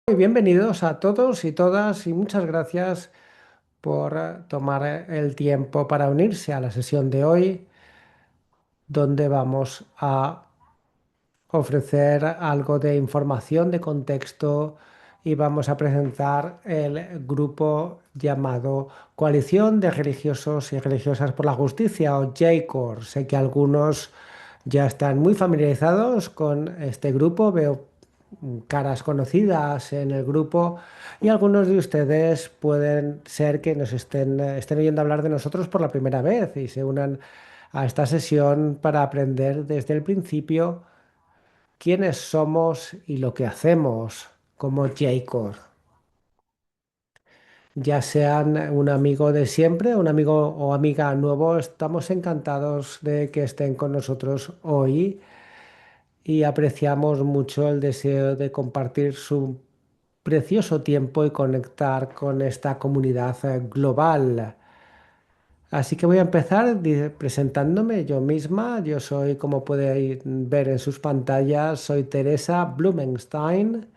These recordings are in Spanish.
Y bienvenidos a todos y todas y muchas gracias por tomar el tiempo para unirse a la sesión de hoy, donde vamos a ofrecer algo de información de contexto y vamos a presentar el grupo llamado Coalición de Religiosos y Religiosas por la Justicia o JCOR. Sé que algunos ya están muy familiarizados con este grupo, veo caras conocidas en el grupo y algunos de ustedes pueden ser que nos estén oyendo hablar de nosotros por la primera vez y se unan a esta sesión para aprender desde el principio quiénes somos y lo que hacemos como JCOR. Ya sean un amigo de siempre, un amigo o amiga nuevo, estamos encantados de que estén con nosotros hoy y apreciamos mucho el deseo de compartir su precioso tiempo y conectar con esta comunidad global. Así que voy a empezar presentándome yo misma. Yo soy, como podéis ver en sus pantallas, soy Teresa Blumenstein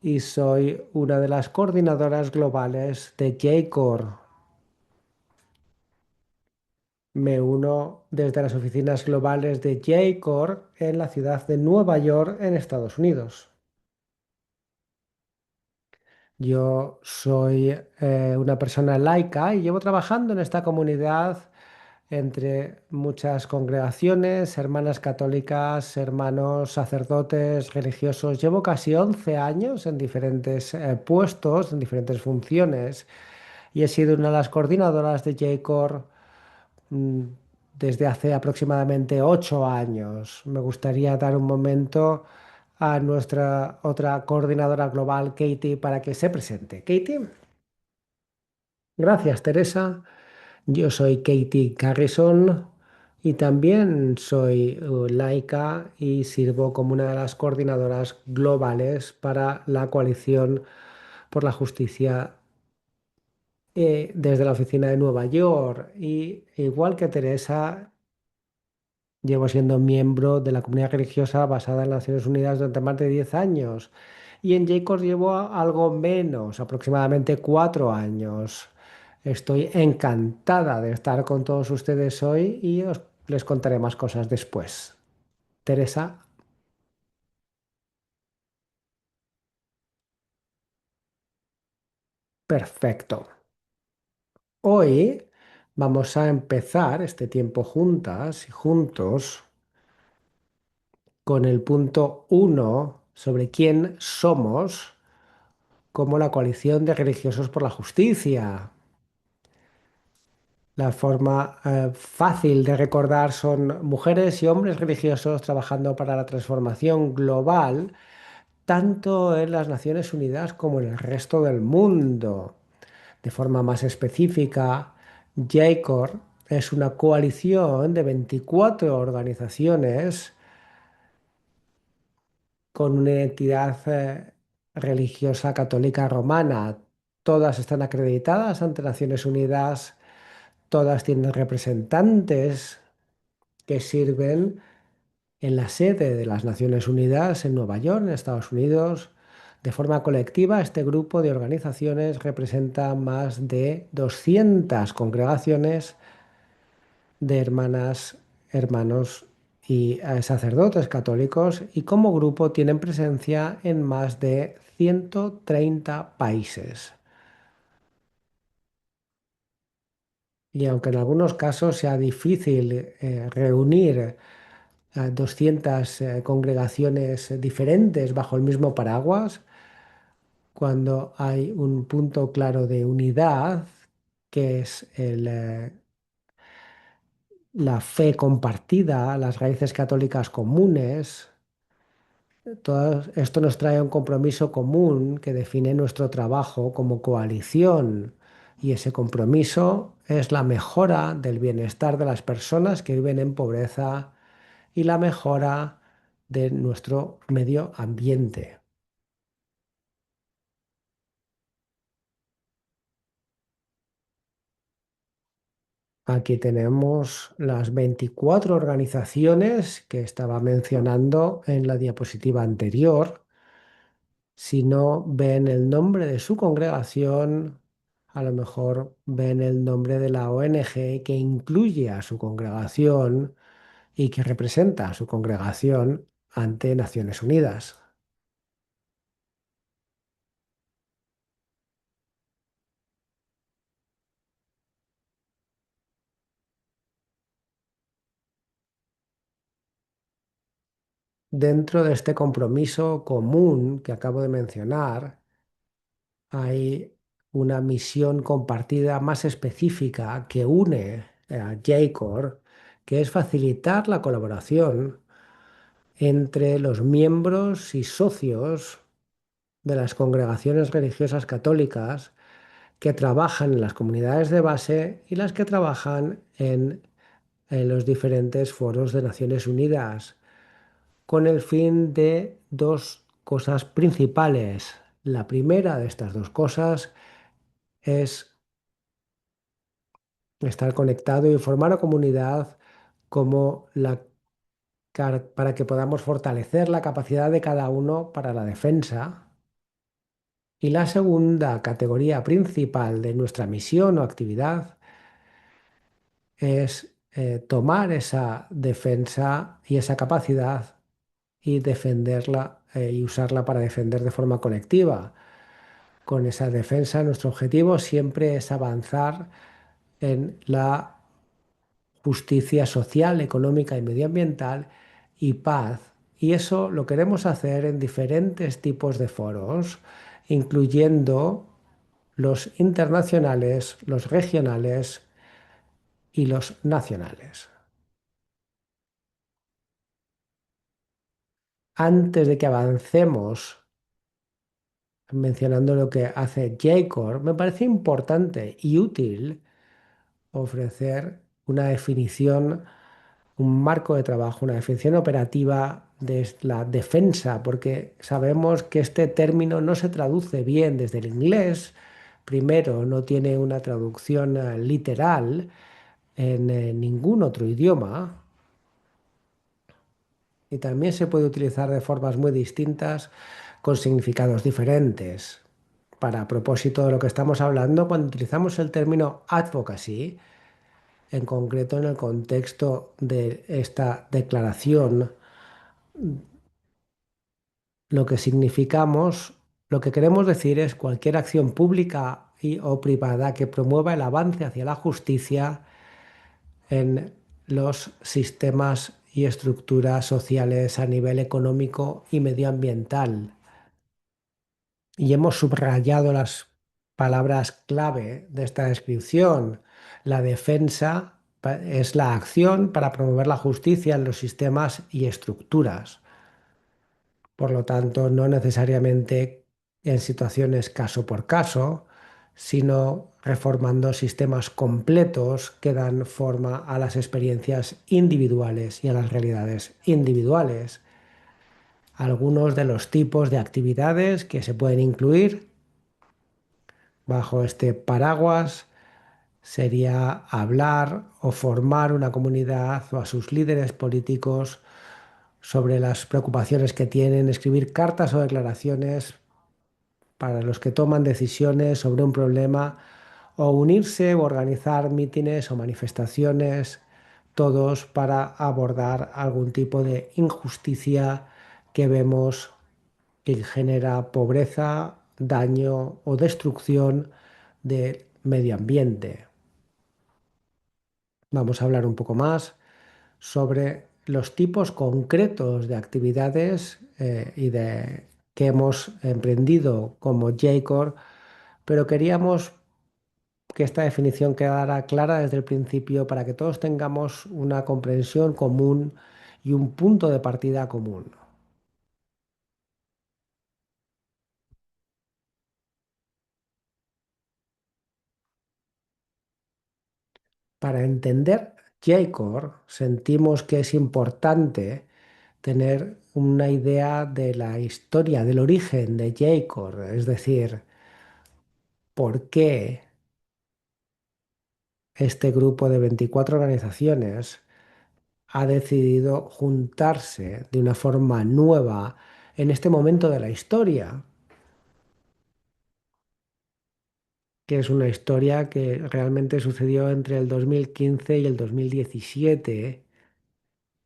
y soy una de las coordinadoras globales de JCOR. Me uno desde las oficinas globales de JCOR en la ciudad de Nueva York, en Estados Unidos. Yo soy una persona laica y llevo trabajando en esta comunidad entre muchas congregaciones, hermanas católicas, hermanos sacerdotes, religiosos. Llevo casi 11 años en diferentes puestos, en diferentes funciones y he sido una de las coordinadoras de JCOR mm, desde hace aproximadamente 8 años. Me gustaría dar un momento a nuestra otra coordinadora global, Katie, para que se presente. Katie, gracias, Teresa. Yo soy Katie Garrison y también soy laica y sirvo como una de las coordinadoras globales para la Coalición por la Justicia desde la oficina de Nueva York. Y igual que Teresa, llevo siendo miembro de la comunidad religiosa basada en las Naciones Unidas durante más de 10 años. Y en JCOS llevo algo menos, aproximadamente 4 años. Estoy encantada de estar con todos ustedes hoy y les contaré más cosas después. Teresa, perfecto. Hoy vamos a empezar este tiempo juntas y juntos con el punto uno sobre quién somos como la coalición de religiosos por la justicia. La forma fácil de recordar son mujeres y hombres religiosos trabajando para la transformación global, tanto en las Naciones Unidas como en el resto del mundo. De forma más específica, JCOR es una coalición de 24 organizaciones con una identidad religiosa católica romana. Todas están acreditadas ante Naciones Unidas. Todas tienen representantes que sirven en la sede de las Naciones Unidas en Nueva York, en Estados Unidos. De forma colectiva, este grupo de organizaciones representa más de 200 congregaciones de hermanas, hermanos y sacerdotes católicos y como grupo tienen presencia en más de 130 países. Y aunque en algunos casos sea difícil reunir a 200 congregaciones diferentes bajo el mismo paraguas, cuando hay un punto claro de unidad, que es la fe compartida, las raíces católicas comunes. Todo esto nos trae un compromiso común que define nuestro trabajo como coalición. Y ese compromiso es la mejora del bienestar de las personas que viven en pobreza y la mejora de nuestro medio ambiente. Aquí tenemos las 24 organizaciones que estaba mencionando en la diapositiva anterior. Si no ven el nombre de su congregación, a lo mejor ven el nombre de la ONG que incluye a su congregación y que representa a su congregación ante Naciones Unidas. Dentro de este compromiso común que acabo de mencionar, hay una misión compartida más específica que une a JCOR, que es facilitar la colaboración entre los miembros y socios de las congregaciones religiosas católicas que trabajan en las comunidades de base y las que trabajan en los diferentes foros de Naciones Unidas, con el fin de dos cosas principales. La primera de estas dos cosas es estar conectado y formar una comunidad como para que podamos fortalecer la capacidad de cada uno para la defensa. Y la segunda categoría principal de nuestra misión o actividad es tomar esa defensa y esa capacidad y defenderla y usarla para defender de forma colectiva. Con esa defensa, nuestro objetivo siempre es avanzar en la justicia social, económica y medioambiental y paz. Y eso lo queremos hacer en diferentes tipos de foros, incluyendo los internacionales, los regionales y los nacionales. Antes de que avancemos mencionando lo que hace JCOR, me parece importante y útil ofrecer una definición, un marco de trabajo, una definición operativa de la defensa, porque sabemos que este término no se traduce bien desde el inglés. Primero, no tiene una traducción literal en ningún otro idioma y también se puede utilizar de formas muy distintas con significados diferentes. Para propósito de lo que estamos hablando, cuando utilizamos el término advocacy, en concreto en el contexto de esta declaración, lo que significamos, lo que queremos decir es cualquier acción pública o privada que promueva el avance hacia la justicia en los sistemas y estructuras sociales a nivel económico y medioambiental. Y hemos subrayado las palabras clave de esta descripción. La defensa es la acción para promover la justicia en los sistemas y estructuras. Por lo tanto, no necesariamente en situaciones caso por caso, sino reformando sistemas completos que dan forma a las experiencias individuales y a las realidades individuales. Algunos de los tipos de actividades que se pueden incluir bajo este paraguas sería hablar o formar una comunidad o a sus líderes políticos sobre las preocupaciones que tienen, escribir cartas o declaraciones para los que toman decisiones sobre un problema o unirse o organizar mítines o manifestaciones, todos para abordar algún tipo de injusticia que vemos que genera pobreza, daño o destrucción del medio ambiente. Vamos a hablar un poco más sobre los tipos concretos de actividades que hemos emprendido como JCOR, pero queríamos que esta definición quedara clara desde el principio para que todos tengamos una comprensión común y un punto de partida común. Para entender JCOR, sentimos que es importante tener una idea de la historia, del origen de JCOR, es decir, por qué este grupo de 24 organizaciones ha decidido juntarse de una forma nueva en este momento de la historia. que es una historia que realmente sucedió entre el 2015 y el 2017,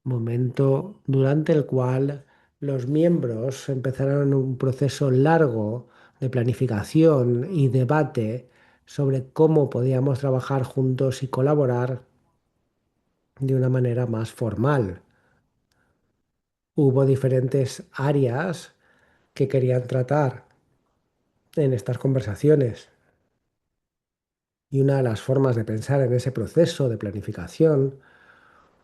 momento durante el cual los miembros empezaron un proceso largo de planificación y debate sobre cómo podíamos trabajar juntos y colaborar de una manera más formal. Hubo diferentes áreas que querían tratar en estas conversaciones y una de las formas de pensar en ese proceso de planificación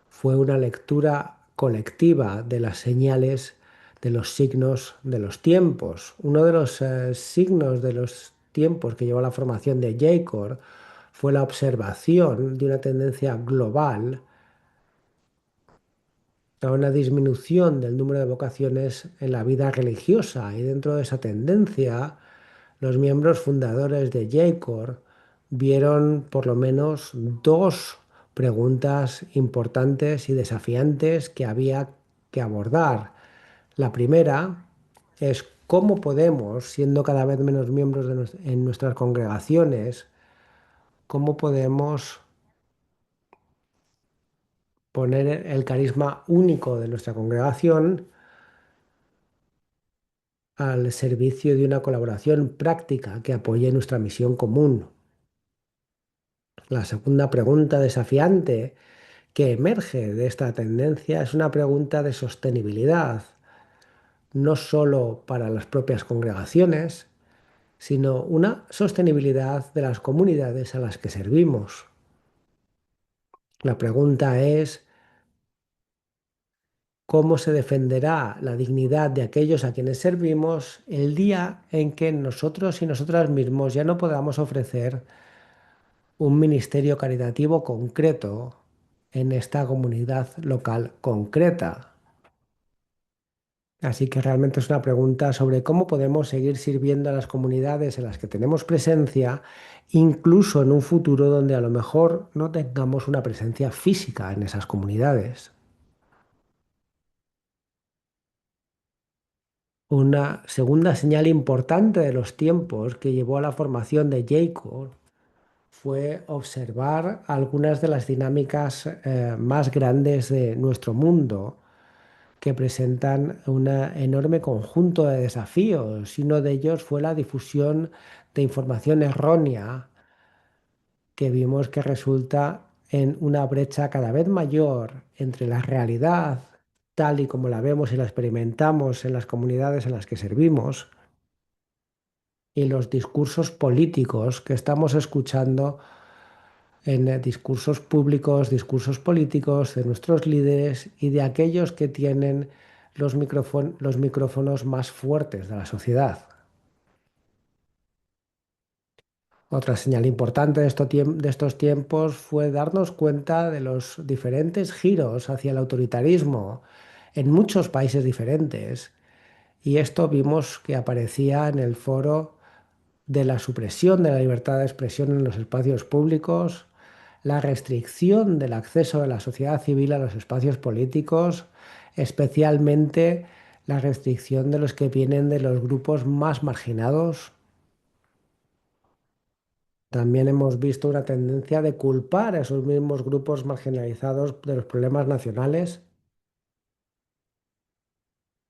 fue una lectura colectiva de las señales, de los signos de los tiempos. Uno de los signos de los tiempos que llevó a la formación de Jacob fue la observación de una tendencia global a una disminución del número de vocaciones en la vida religiosa, y dentro de esa tendencia los miembros fundadores de Jacob vieron por lo menos dos preguntas importantes y desafiantes que había que abordar. La primera es cómo podemos, siendo cada vez menos miembros en nuestras congregaciones, cómo podemos poner el carisma único de nuestra congregación al servicio de una colaboración práctica que apoye nuestra misión común. La segunda pregunta desafiante que emerge de esta tendencia es una pregunta de sostenibilidad, no solo para las propias congregaciones, sino una sostenibilidad de las comunidades a las que servimos. La pregunta es cómo se defenderá la dignidad de aquellos a quienes servimos el día en que nosotros y nosotras mismos ya no podamos ofrecer un ministerio caritativo concreto en esta comunidad local concreta. Así que realmente es una pregunta sobre cómo podemos seguir sirviendo a las comunidades en las que tenemos presencia, incluso en un futuro donde a lo mejor no tengamos una presencia física en esas comunidades. Una segunda señal importante de los tiempos que llevó a la formación de Jacob fue observar algunas de las dinámicas más grandes de nuestro mundo, que presentan un enorme conjunto de desafíos, y uno de ellos fue la difusión de información errónea, que vimos que resulta en una brecha cada vez mayor entre la realidad tal y como la vemos y la experimentamos en las comunidades en las que servimos y los discursos políticos que estamos escuchando en discursos públicos, discursos políticos de nuestros líderes y de aquellos que tienen los micrófonos más fuertes de la sociedad. Otra señal importante de estos tiempos fue darnos cuenta de los diferentes giros hacia el autoritarismo en muchos países diferentes. Y esto vimos que aparecía en el foro de la supresión de la libertad de expresión en los espacios públicos, la restricción del acceso de la sociedad civil a los espacios políticos, especialmente la restricción de los que vienen de los grupos más marginados. También hemos visto una tendencia de culpar a esos mismos grupos marginalizados de los problemas nacionales.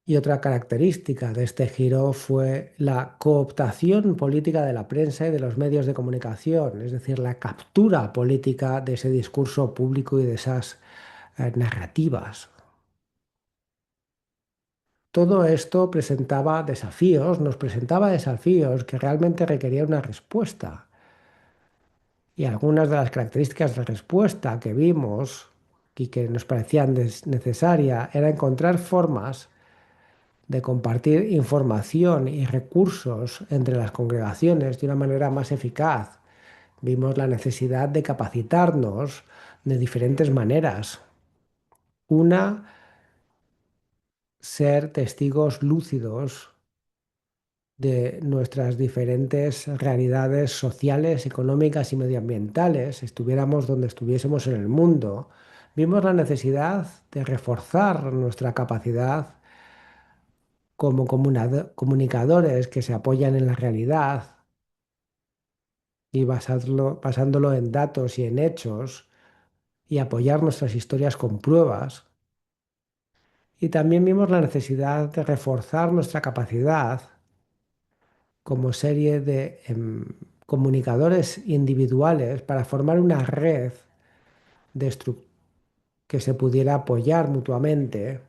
Y otra característica de este giro fue la cooptación política de la prensa y de los medios de comunicación, es decir, la captura política de ese discurso público y de esas narrativas. Todo esto nos presentaba desafíos que realmente requerían una respuesta. Y algunas de las características de respuesta que vimos y que nos parecían necesarias era encontrar formas de compartir información y recursos entre las congregaciones de una manera más eficaz. Vimos la necesidad de capacitarnos de diferentes maneras. Una, ser testigos lúcidos de nuestras diferentes realidades sociales, económicas y medioambientales, estuviéramos donde estuviésemos en el mundo. Vimos la necesidad de reforzar nuestra capacidad como comunicadores que se apoyan en la realidad y basándolo en datos y en hechos y apoyar nuestras historias con pruebas. Y también vimos la necesidad de reforzar nuestra capacidad como serie de comunicadores individuales para formar una red de que se pudiera apoyar mutuamente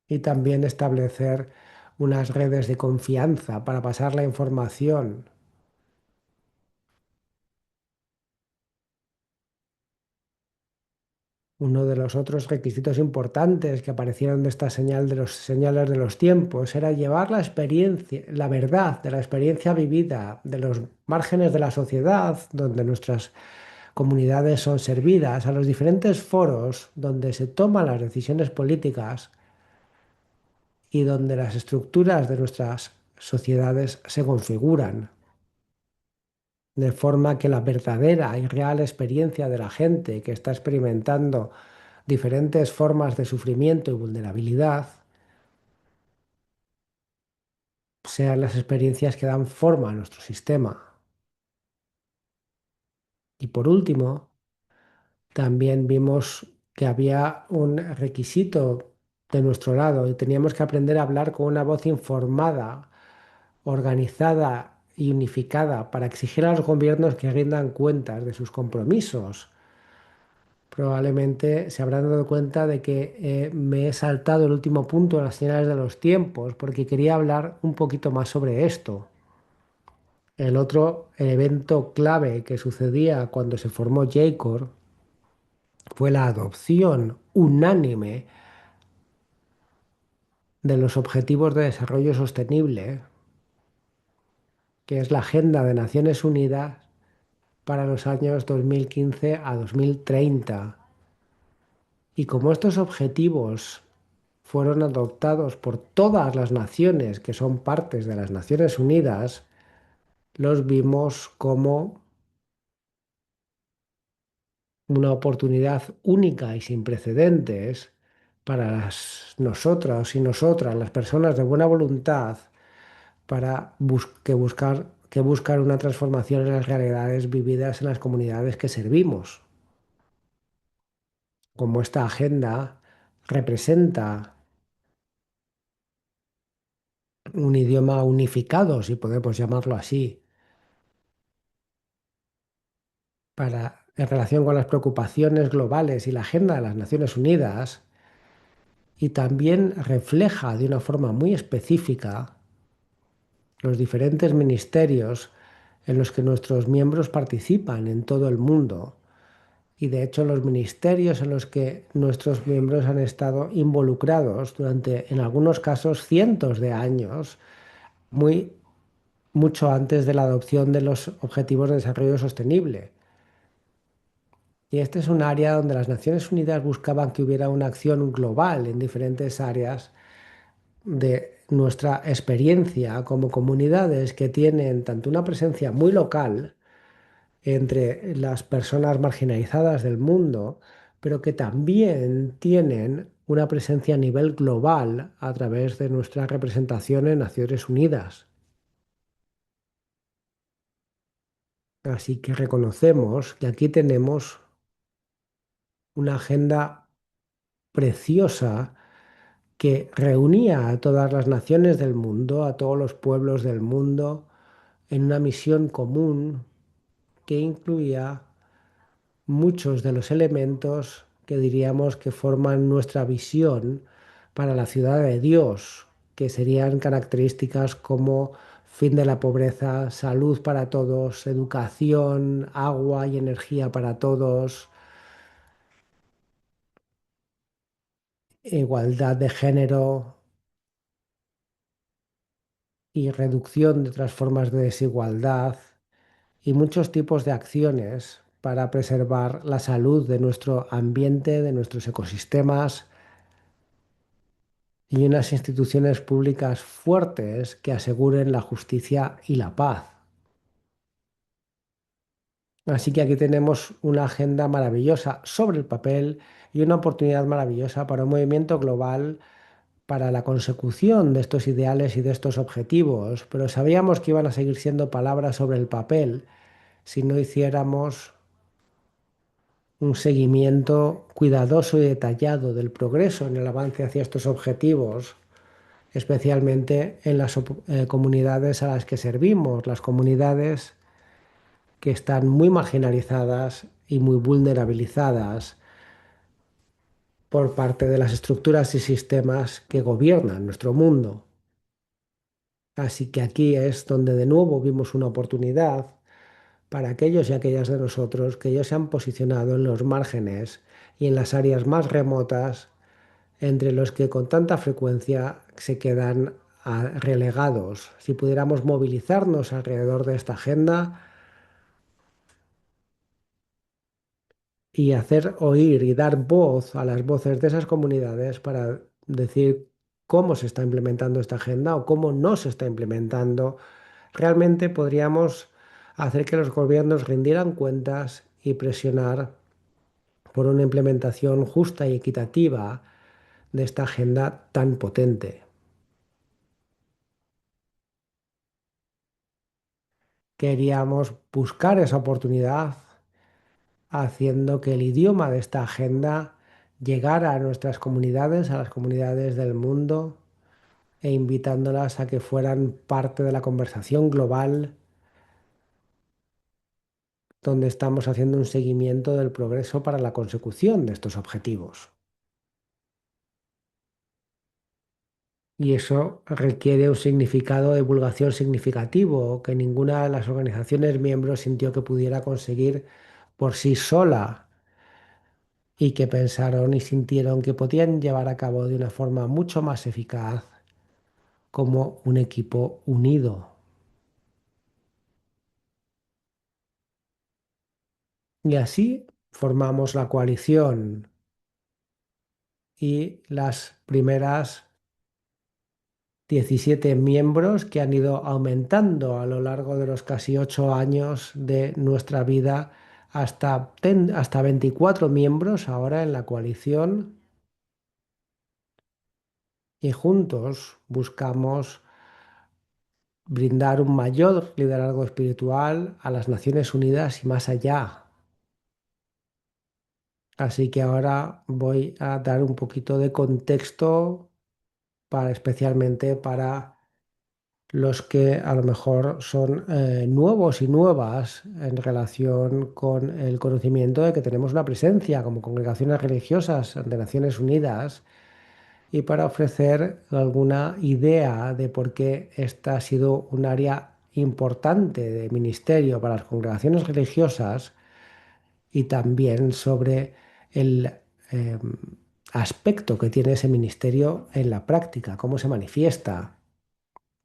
y también establecer unas redes de confianza para pasar la información. Uno de los otros requisitos importantes que aparecieron de esta señal de los señales de los tiempos era llevar la experiencia, la verdad de la experiencia vivida de los márgenes de la sociedad, donde nuestras comunidades son servidas, a los diferentes foros donde se toman las decisiones políticas y donde las estructuras de nuestras sociedades se configuran, de forma que la verdadera y real experiencia de la gente que está experimentando diferentes formas de sufrimiento y vulnerabilidad sean las experiencias que dan forma a nuestro sistema. Y por último, también vimos que había un requisito de nuestro lado y teníamos que aprender a hablar con una voz informada, organizada y unificada para exigir a los gobiernos que rindan cuentas de sus compromisos. Probablemente se habrán dado cuenta de que me he saltado el último punto de las señales de los tiempos porque quería hablar un poquito más sobre esto. El otro evento clave que sucedía cuando se formó JCOR fue la adopción unánime de los Objetivos de Desarrollo Sostenible, que es la Agenda de Naciones Unidas para los años 2015 a 2030. Y como estos objetivos fueron adoptados por todas las naciones que son partes de las Naciones Unidas, los vimos como una oportunidad única y sin precedentes para nosotras y nosotras, las personas de buena voluntad, para que buscar una transformación en las realidades vividas en las comunidades que servimos. Como esta agenda representa un idioma unificado, si podemos llamarlo así, en relación con las preocupaciones globales y la agenda de las Naciones Unidas, y también refleja de una forma muy específica los diferentes ministerios en los que nuestros miembros participan en todo el mundo. Y de hecho los ministerios en los que nuestros miembros han estado involucrados durante, en algunos casos, cientos de años, muy, mucho antes de la adopción de los Objetivos de Desarrollo Sostenible. Y este es un área donde las Naciones Unidas buscaban que hubiera una acción global en diferentes áreas de nuestra experiencia como comunidades que tienen tanto una presencia muy local entre las personas marginalizadas del mundo, pero que también tienen una presencia a nivel global a través de nuestra representación en Naciones Unidas. Así que reconocemos que aquí tenemos una agenda preciosa que reunía a todas las naciones del mundo, a todos los pueblos del mundo, en una misión común que incluía muchos de los elementos que diríamos que forman nuestra visión para la ciudad de Dios, que serían características como fin de la pobreza, salud para todos, educación, agua y energía para todos, igualdad de género y reducción de otras formas de desigualdad y muchos tipos de acciones para preservar la salud de nuestro ambiente, de nuestros ecosistemas y unas instituciones públicas fuertes que aseguren la justicia y la paz. Así que aquí tenemos una agenda maravillosa sobre el papel y una oportunidad maravillosa para un movimiento global para la consecución de estos ideales y de estos objetivos, pero sabíamos que iban a seguir siendo palabras sobre el papel si no hiciéramos un seguimiento cuidadoso y detallado del progreso en el avance hacia estos objetivos, especialmente en las comunidades a las que servimos, las comunidades que están muy marginalizadas y muy vulnerabilizadas por parte de las estructuras y sistemas que gobiernan nuestro mundo. Así que aquí es donde de nuevo vimos una oportunidad para aquellos y aquellas de nosotros que ya se han posicionado en los márgenes y en las áreas más remotas, entre los que con tanta frecuencia se quedan relegados. Si pudiéramos movilizarnos alrededor de esta agenda y hacer oír y dar voz a las voces de esas comunidades para decir cómo se está implementando esta agenda o cómo no se está implementando, realmente podríamos hacer que los gobiernos rindieran cuentas y presionar por una implementación justa y equitativa de esta agenda tan potente. Queríamos buscar esa oportunidad haciendo que el idioma de esta agenda llegara a nuestras comunidades, a las comunidades del mundo, e invitándolas a que fueran parte de la conversación global donde estamos haciendo un seguimiento del progreso para la consecución de estos objetivos. Y eso requiere un significado de divulgación significativo que ninguna de las organizaciones miembros sintió que pudiera conseguir por sí sola y que pensaron y sintieron que podían llevar a cabo de una forma mucho más eficaz como un equipo unido. Y así formamos la coalición y las primeras 17 miembros que han ido aumentando a lo largo de los casi 8 años de nuestra vida hasta 24 miembros ahora en la coalición y juntos buscamos brindar un mayor liderazgo espiritual a las Naciones Unidas y más allá. Así que ahora voy a dar un poquito de contexto especialmente para los que a lo mejor son nuevos y nuevas en relación con el conocimiento de que tenemos una presencia como congregaciones religiosas de Naciones Unidas y para ofrecer alguna idea de por qué esta ha sido un área importante de ministerio para las congregaciones religiosas y también sobre el eh, aspecto que tiene ese ministerio en la práctica, cómo se manifiesta.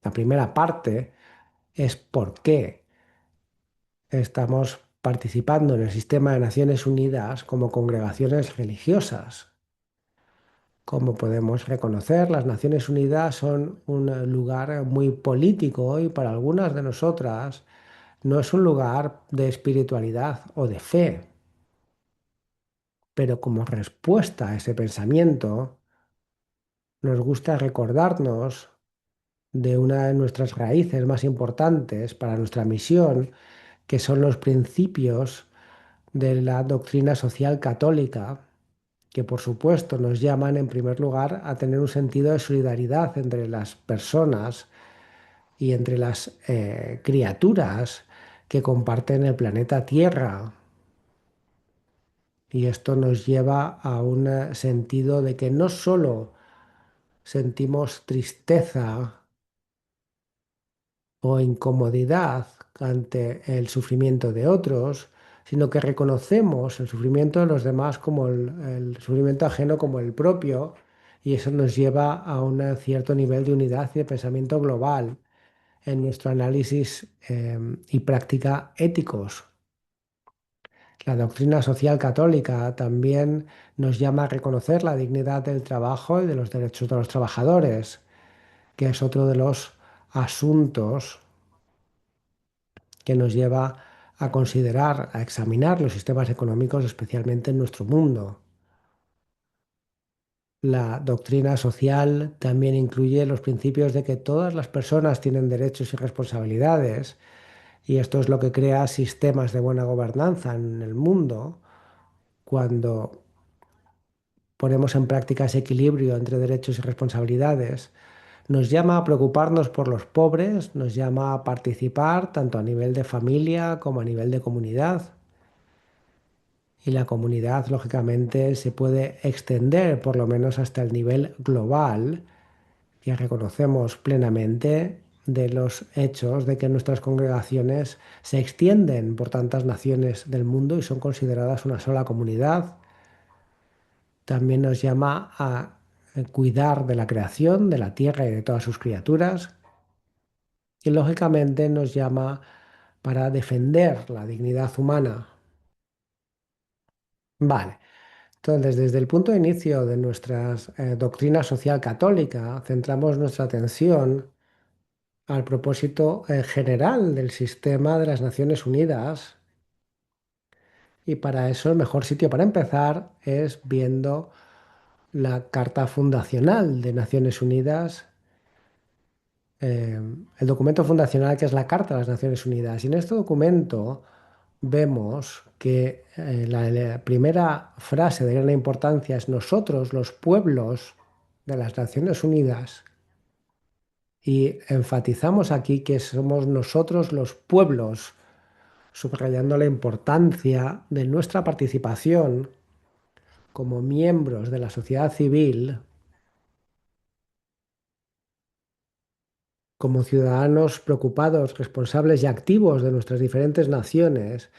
La primera parte es por qué estamos participando en el sistema de Naciones Unidas como congregaciones religiosas. Como podemos reconocer, las Naciones Unidas son un lugar muy político y para algunas de nosotras no es un lugar de espiritualidad o de fe, pero como respuesta a ese pensamiento, nos gusta recordarnos de una de nuestras raíces más importantes para nuestra misión, que son los principios de la doctrina social católica, que por supuesto nos llaman en primer lugar a tener un sentido de solidaridad entre las personas y entre las criaturas que comparten el planeta Tierra. Y esto nos lleva a un sentido de que no solo sentimos tristeza o incomodidad ante el sufrimiento de otros, sino que reconocemos el sufrimiento de los demás como el sufrimiento ajeno como el propio, y eso nos lleva a un cierto nivel de unidad y de pensamiento global en nuestro análisis y práctica éticos. La doctrina social católica también nos llama a reconocer la dignidad del trabajo y de los derechos de los trabajadores, que es otro de los asuntos que nos lleva a considerar, a examinar los sistemas económicos, especialmente en nuestro mundo. La doctrina social también incluye los principios de que todas las personas tienen derechos y responsabilidades Y esto es lo que crea sistemas de buena gobernanza en el mundo cuando ponemos en práctica ese equilibrio entre derechos y responsabilidades. Nos llama a preocuparnos por los pobres, nos llama a participar tanto a nivel de familia como a nivel de comunidad. Y la comunidad, lógicamente, se puede extender por lo menos hasta el nivel global, que reconocemos plenamente de los hechos de que nuestras congregaciones se extienden por tantas naciones del mundo y son consideradas una sola comunidad. También nos llama a cuidar de la creación, de la tierra y de todas sus criaturas. Y lógicamente nos llama para defender la dignidad humana. Vale. Entonces, desde el punto de inicio de nuestra doctrina social católica, centramos nuestra atención al propósito general del sistema de las Naciones Unidas y para eso el mejor sitio para empezar es viendo la Carta Fundacional de Naciones Unidas, eh, el documento fundacional que es la Carta de las Naciones Unidas. Y en este documento vemos que la primera frase de gran importancia es nosotros, los pueblos de las Naciones Unidas, y enfatizamos aquí que somos nosotros los pueblos, subrayando la importancia de nuestra participación como miembros de la sociedad civil, como ciudadanos preocupados, responsables y activos de nuestras diferentes naciones,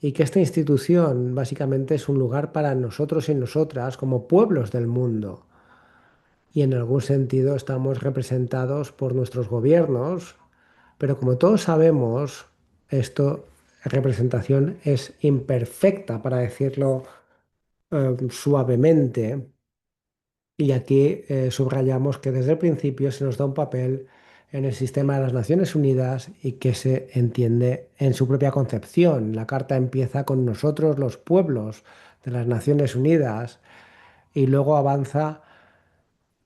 y que esta institución básicamente es un lugar para nosotros y nosotras como pueblos del mundo. Y en algún sentido estamos representados por nuestros gobiernos, pero como todos sabemos, esto representación es imperfecta, para decirlo suavemente. Y aquí subrayamos que desde el principio se nos da un papel en el sistema de las Naciones Unidas y que se entiende en su propia concepción. La carta empieza con nosotros, los pueblos de las Naciones Unidas, y luego avanza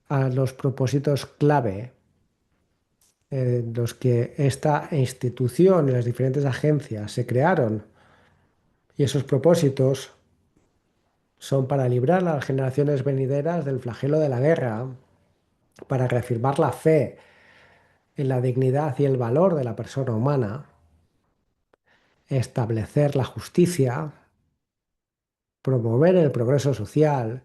a los propósitos clave, los que esta institución y las diferentes agencias se crearon. Y esos propósitos son para librar a las generaciones venideras del flagelo de la guerra, para reafirmar la fe en la dignidad y el valor de la persona humana, establecer la justicia, promover el progreso social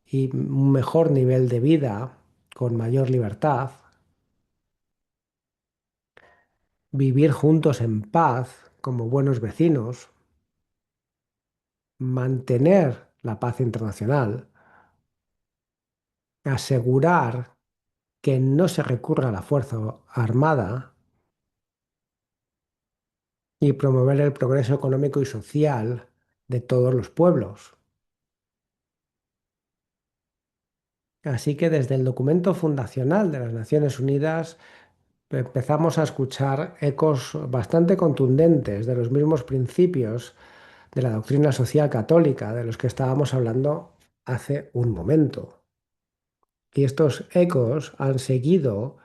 y un mejor nivel de vida con mayor libertad, vivir juntos en paz como buenos vecinos, mantener la paz internacional, asegurar que no se recurra a la fuerza armada y promover el progreso económico y social de todos los pueblos. Así que desde el documento fundacional de las Naciones Unidas empezamos a escuchar ecos bastante contundentes de los mismos principios de la doctrina social católica de los que estábamos hablando hace un momento. Y estos ecos han seguido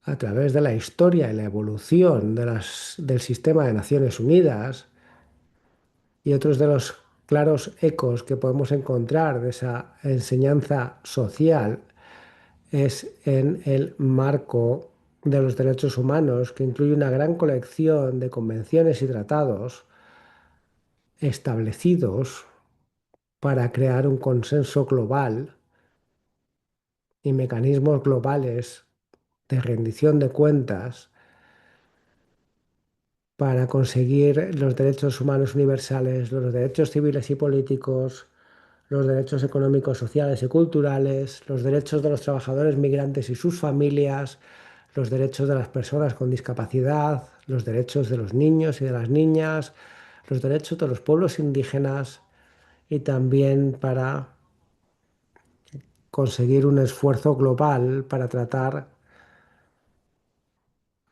a través de la historia y la evolución del sistema de Naciones Unidas, y otros de los claros ecos que podemos encontrar de esa enseñanza social es en el marco de los derechos humanos, que incluye una gran colección de convenciones y tratados establecidos para crear un consenso global y mecanismos globales de rendición de cuentas para conseguir los derechos humanos universales, los derechos civiles y políticos, los derechos económicos, sociales y culturales, los derechos de los trabajadores migrantes y sus familias, los derechos de las personas con discapacidad, los derechos de los niños y de las niñas, los derechos de los pueblos indígenas, y también para conseguir un esfuerzo global para tratar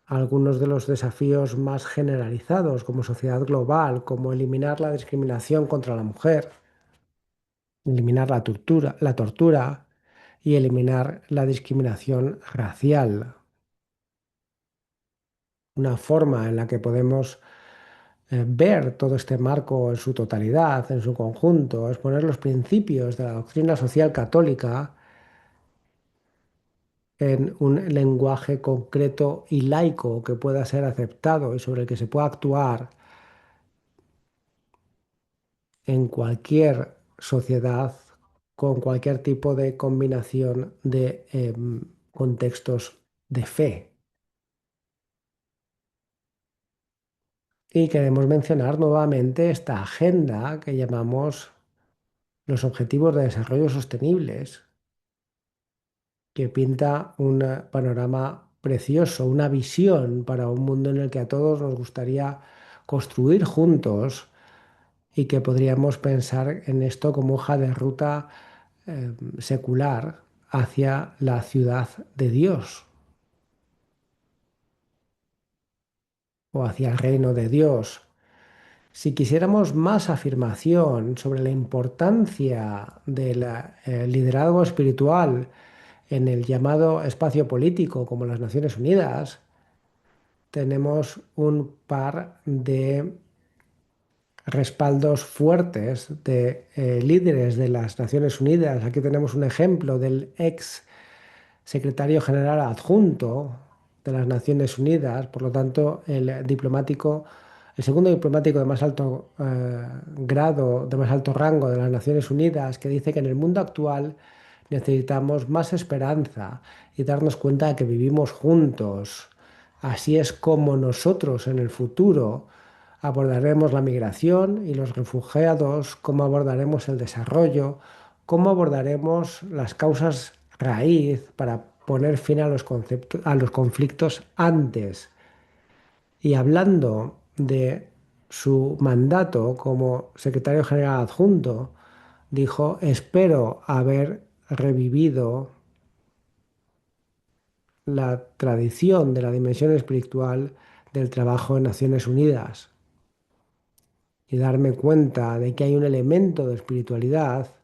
algunos de los desafíos más generalizados como sociedad global, como eliminar la discriminación contra la mujer, eliminar la tortura y eliminar la discriminación racial. una forma en la que podemos ver todo este marco en su totalidad, en su conjunto, es poner los principios de la doctrina social católica en un lenguaje concreto y laico que pueda ser aceptado y sobre el que se pueda actuar en cualquier sociedad con cualquier tipo de combinación de contextos de fe. Y queremos mencionar nuevamente esta agenda que llamamos los Objetivos de Desarrollo Sostenibles, que pinta un panorama precioso, una visión para un mundo en el que a todos nos gustaría construir juntos y que podríamos pensar en esto como hoja de ruta secular hacia la ciudad de Dios o hacia el reino de Dios. Si quisiéramos más afirmación sobre la importancia del liderazgo espiritual en el llamado espacio político como las Naciones Unidas, tenemos un par de respaldos fuertes de líderes de las Naciones Unidas. Aquí tenemos un ejemplo del ex secretario general adjunto de las Naciones Unidas, por lo tanto, el segundo diplomático de más alto grado, de más alto rango de las Naciones Unidas, que dice que en el mundo actual necesitamos más esperanza y darnos cuenta de que vivimos juntos. Así es como nosotros en el futuro abordaremos la migración y los refugiados, cómo abordaremos el desarrollo, cómo abordaremos las causas raíz para poner fin a a los conflictos antes. Y hablando de su mandato como secretario general adjunto, dijo, espero haber revivido la tradición de la dimensión espiritual del trabajo en Naciones Unidas y darme cuenta de que hay un elemento de espiritualidad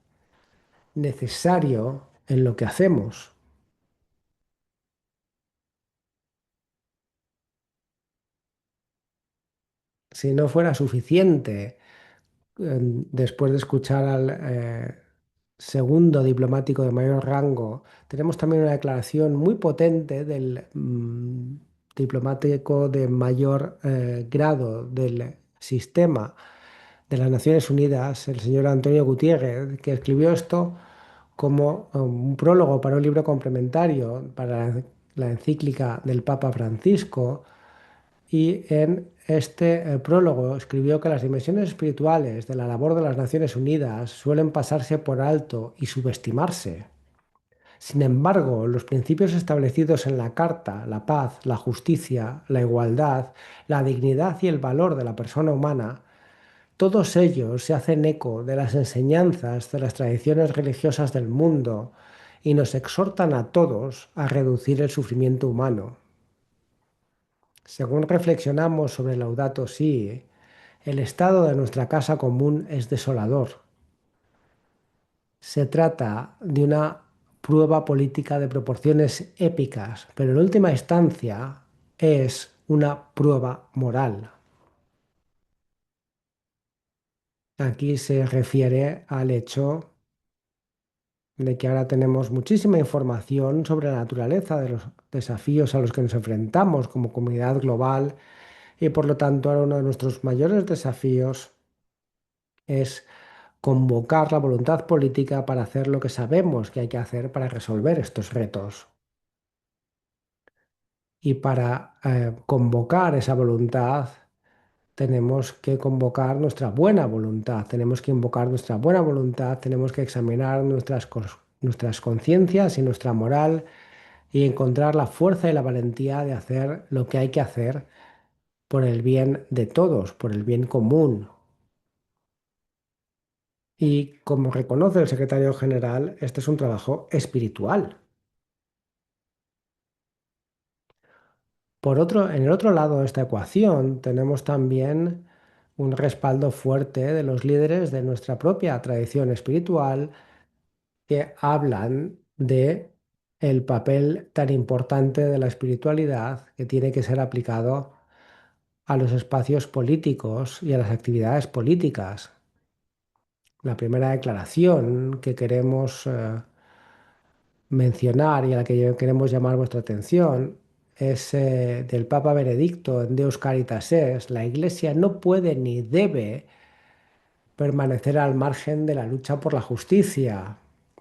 necesario en lo que hacemos. Si no fuera suficiente, después de escuchar al segundo diplomático de mayor rango, tenemos también una declaración muy potente del diplomático de mayor grado del sistema de las Naciones Unidas, el señor Antonio Gutiérrez, que escribió esto como un prólogo para un libro complementario para la encíclica del Papa Francisco. Y en este prólogo escribió que las dimensiones espirituales de la labor de las Naciones Unidas suelen pasarse por alto y subestimarse. Sin embargo, los principios establecidos en la Carta, la paz, la justicia, la igualdad, la dignidad y el valor de la persona humana, todos ellos se hacen eco de las enseñanzas de las tradiciones religiosas del mundo y nos exhortan a todos a reducir el sufrimiento humano. Según reflexionamos sobre Laudato Si, el estado de nuestra casa común es desolador. Se trata de una prueba política de proporciones épicas, pero en última instancia es una prueba moral. Aquí se refiere al hecho de que ahora tenemos muchísima información sobre la naturaleza de los desafíos a los que nos enfrentamos como comunidad global y por lo tanto ahora uno de nuestros mayores desafíos es convocar la voluntad política para hacer lo que sabemos que hay que hacer para resolver estos retos. Y para convocar esa voluntad tenemos que convocar nuestra buena voluntad, tenemos que invocar nuestra buena voluntad, tenemos que examinar nuestras conciencias y nuestra moral y encontrar la fuerza y la valentía de hacer lo que hay que hacer por el bien de todos, por el bien común. Y como reconoce el secretario general, este es un trabajo espiritual. En el otro lado de esta ecuación tenemos también un respaldo fuerte de los líderes de nuestra propia tradición espiritual que hablan de el papel tan importante de la espiritualidad que tiene que ser aplicado a los espacios políticos y a las actividades políticas. La primera declaración que queremos mencionar y a la que queremos llamar vuestra atención es del Papa Benedicto en Deus Caritas Est. La Iglesia no puede ni debe permanecer al margen de la lucha por la justicia.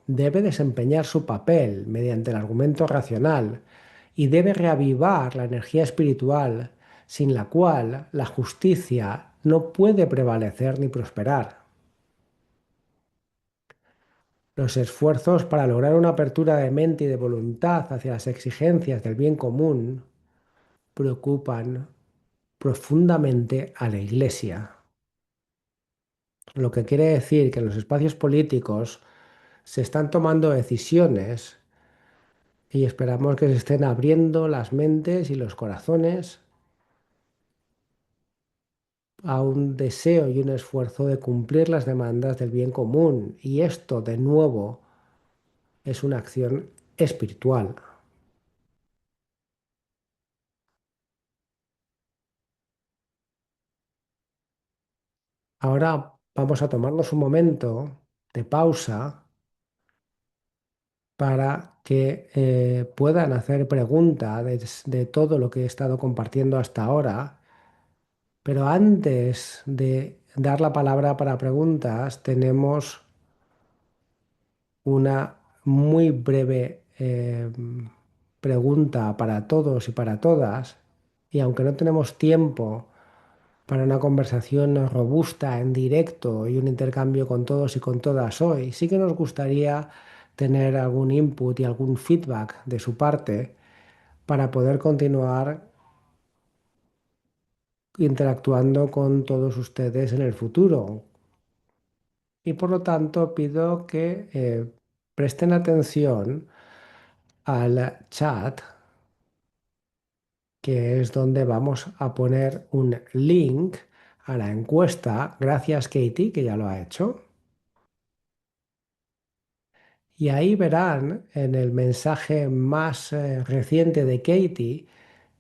Debe desempeñar su papel mediante el argumento racional y debe reavivar la energía espiritual, sin la cual la justicia no puede prevalecer ni prosperar. Los esfuerzos para lograr una apertura de mente y de voluntad hacia las exigencias del bien común preocupan profundamente a la Iglesia, lo que quiere decir que en los espacios políticos se están tomando decisiones y esperamos que se estén abriendo las mentes y los corazones a un deseo y un esfuerzo de cumplir las demandas del bien común. Y esto, de nuevo, es una acción espiritual. Ahora vamos a tomarnos un momento de pausa para que puedan hacer pregunta de todo lo que he estado compartiendo hasta ahora. Pero antes de dar la palabra para preguntas, tenemos una muy breve pregunta para todos y para todas. Y aunque no tenemos tiempo para una conversación robusta en directo y un intercambio con todos y con todas hoy, sí que nos gustaría tener algún input y algún feedback de su parte para poder continuar interactuando con todos ustedes en el futuro. Y por lo tanto pido que presten atención al chat, que es donde vamos a poner un link a la encuesta. Gracias, Katie, que ya lo ha hecho. Y ahí verán en el mensaje más reciente de Katie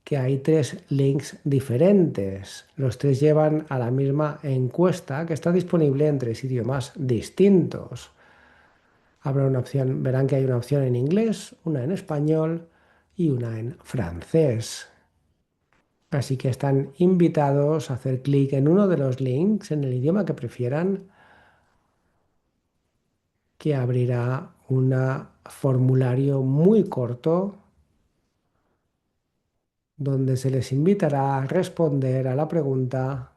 que hay tres links diferentes. Los tres llevan a la misma encuesta que está disponible en tres idiomas distintos. Habrá una opción, verán que hay una opción en inglés, una en español y una en francés. Así que están invitados a hacer clic en uno de los links en el idioma que prefieran, que abrirá un formulario muy corto donde se les invitará a responder a la pregunta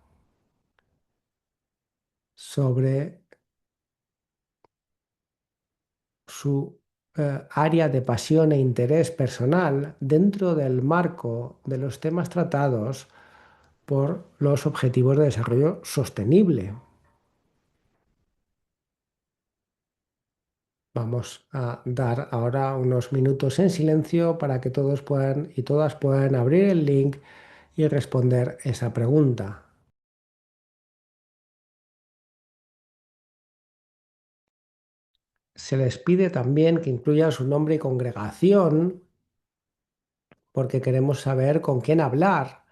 sobre su área de pasión e interés personal dentro del marco de los temas tratados por los Objetivos de Desarrollo Sostenible. Vamos a dar ahora unos minutos en silencio para que todos puedan y todas puedan abrir el link y responder esa pregunta. Se les pide también que incluyan su nombre y congregación porque queremos saber con quién hablar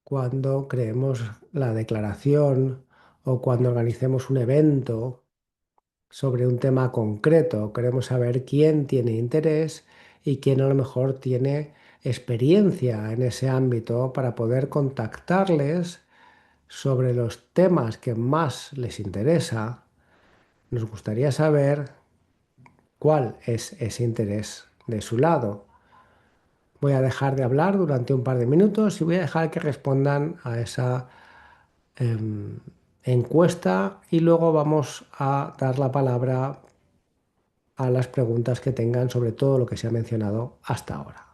cuando creemos la declaración o cuando organicemos un evento sobre un tema concreto. Queremos saber quién tiene interés y quién a lo mejor tiene experiencia en ese ámbito para poder contactarles sobre los temas que más les interesa. Nos gustaría saber cuál es ese interés de su lado. Voy a dejar de hablar durante un par de minutos y voy a dejar que respondan a esa encuesta y luego vamos a dar la palabra a las preguntas que tengan sobre todo lo que se ha mencionado hasta ahora.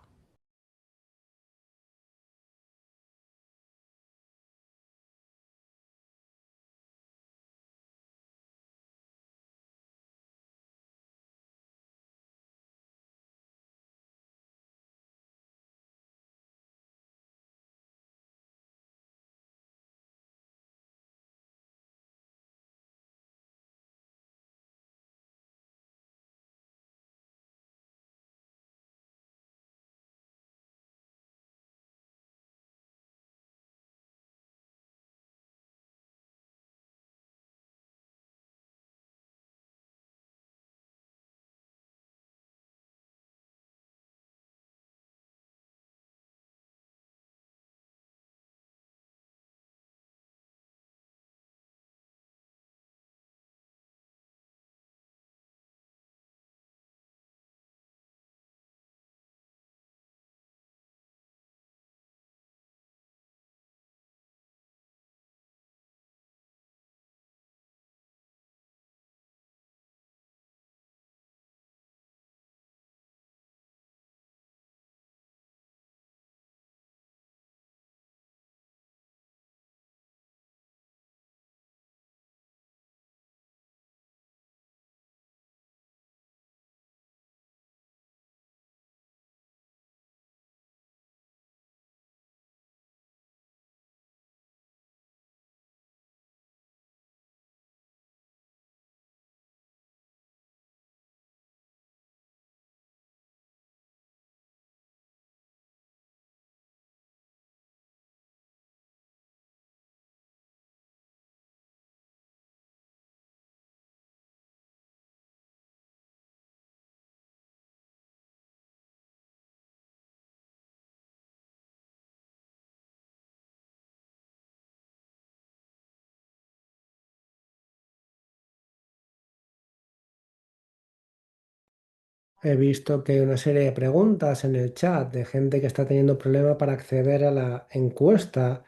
He visto que hay una serie de preguntas en el chat de gente que está teniendo problema para acceder a la encuesta.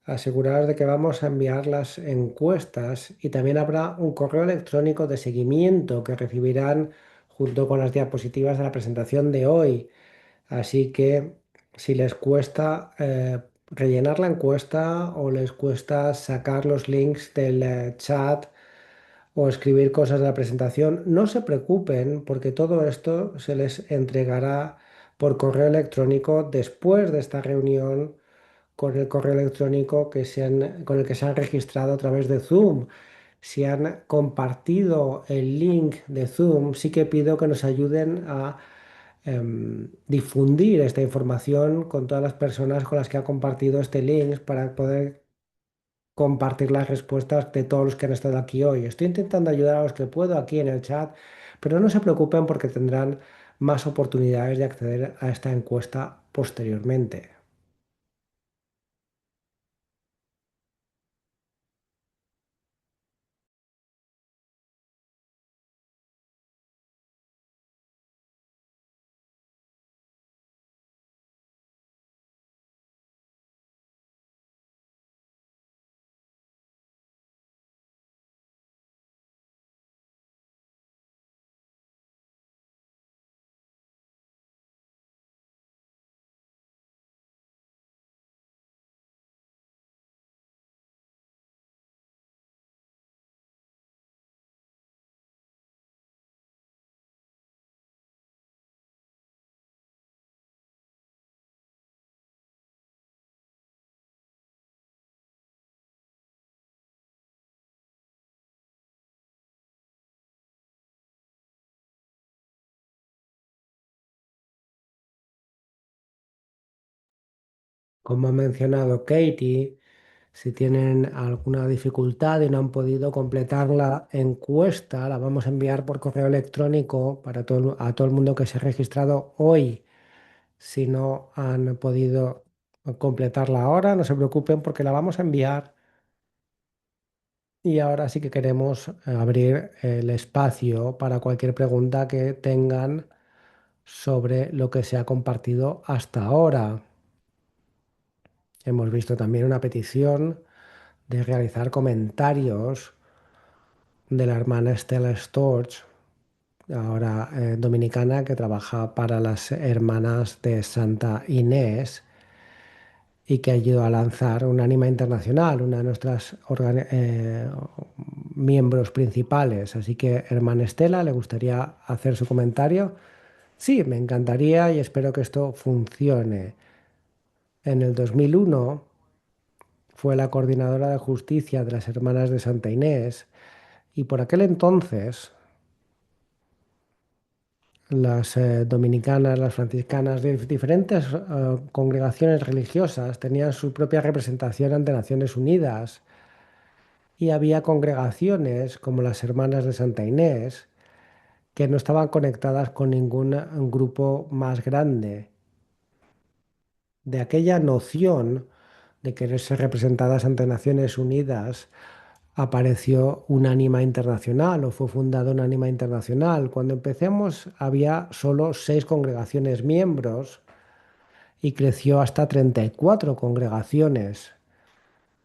Aseguraros de que vamos a enviar las encuestas y también habrá un correo electrónico de seguimiento que recibirán junto con las diapositivas de la presentación de hoy. Así que si les cuesta rellenar la encuesta o les cuesta sacar los links del chat o escribir cosas de la presentación, no se preocupen porque todo esto se les entregará por correo electrónico después de esta reunión con el correo electrónico con el que se han registrado a través de Zoom. Si han compartido el link de Zoom, sí que pido que nos ayuden a difundir esta información con todas las personas con las que ha compartido este link para poder compartir las respuestas de todos los que han estado aquí hoy. Estoy intentando ayudar a los que puedo aquí en el chat, pero no se preocupen porque tendrán más oportunidades de acceder a esta encuesta posteriormente. Como ha mencionado Katie, si tienen alguna dificultad y no han podido completar la encuesta, la vamos a enviar por correo electrónico a todo el mundo que se ha registrado hoy. Si no han podido completarla ahora, no se preocupen porque la vamos a enviar. Y ahora sí que queremos abrir el espacio para cualquier pregunta que tengan sobre lo que se ha compartido hasta ahora. Hemos visto también una petición de realizar comentarios de la hermana Stella Storch, ahora dominicana, que trabaja para las hermanas de Santa Inés y que ayudó a lanzar un Ánima Internacional, una de nuestras miembros principales. Así que, hermana Estela, ¿le gustaría hacer su comentario? Sí, me encantaría y espero que esto funcione. En el 2001 fue la coordinadora de justicia de las Hermanas de Santa Inés y por aquel entonces las dominicanas, las franciscanas, diferentes congregaciones religiosas tenían su propia representación ante Naciones Unidas y había congregaciones como las Hermanas de Santa Inés que no estaban conectadas con ningún grupo más grande. De aquella noción de querer ser representadas ante Naciones Unidas apareció un ánima internacional o fue fundado un ánima internacional. Cuando empecemos había solo 6 congregaciones miembros y creció hasta 34 congregaciones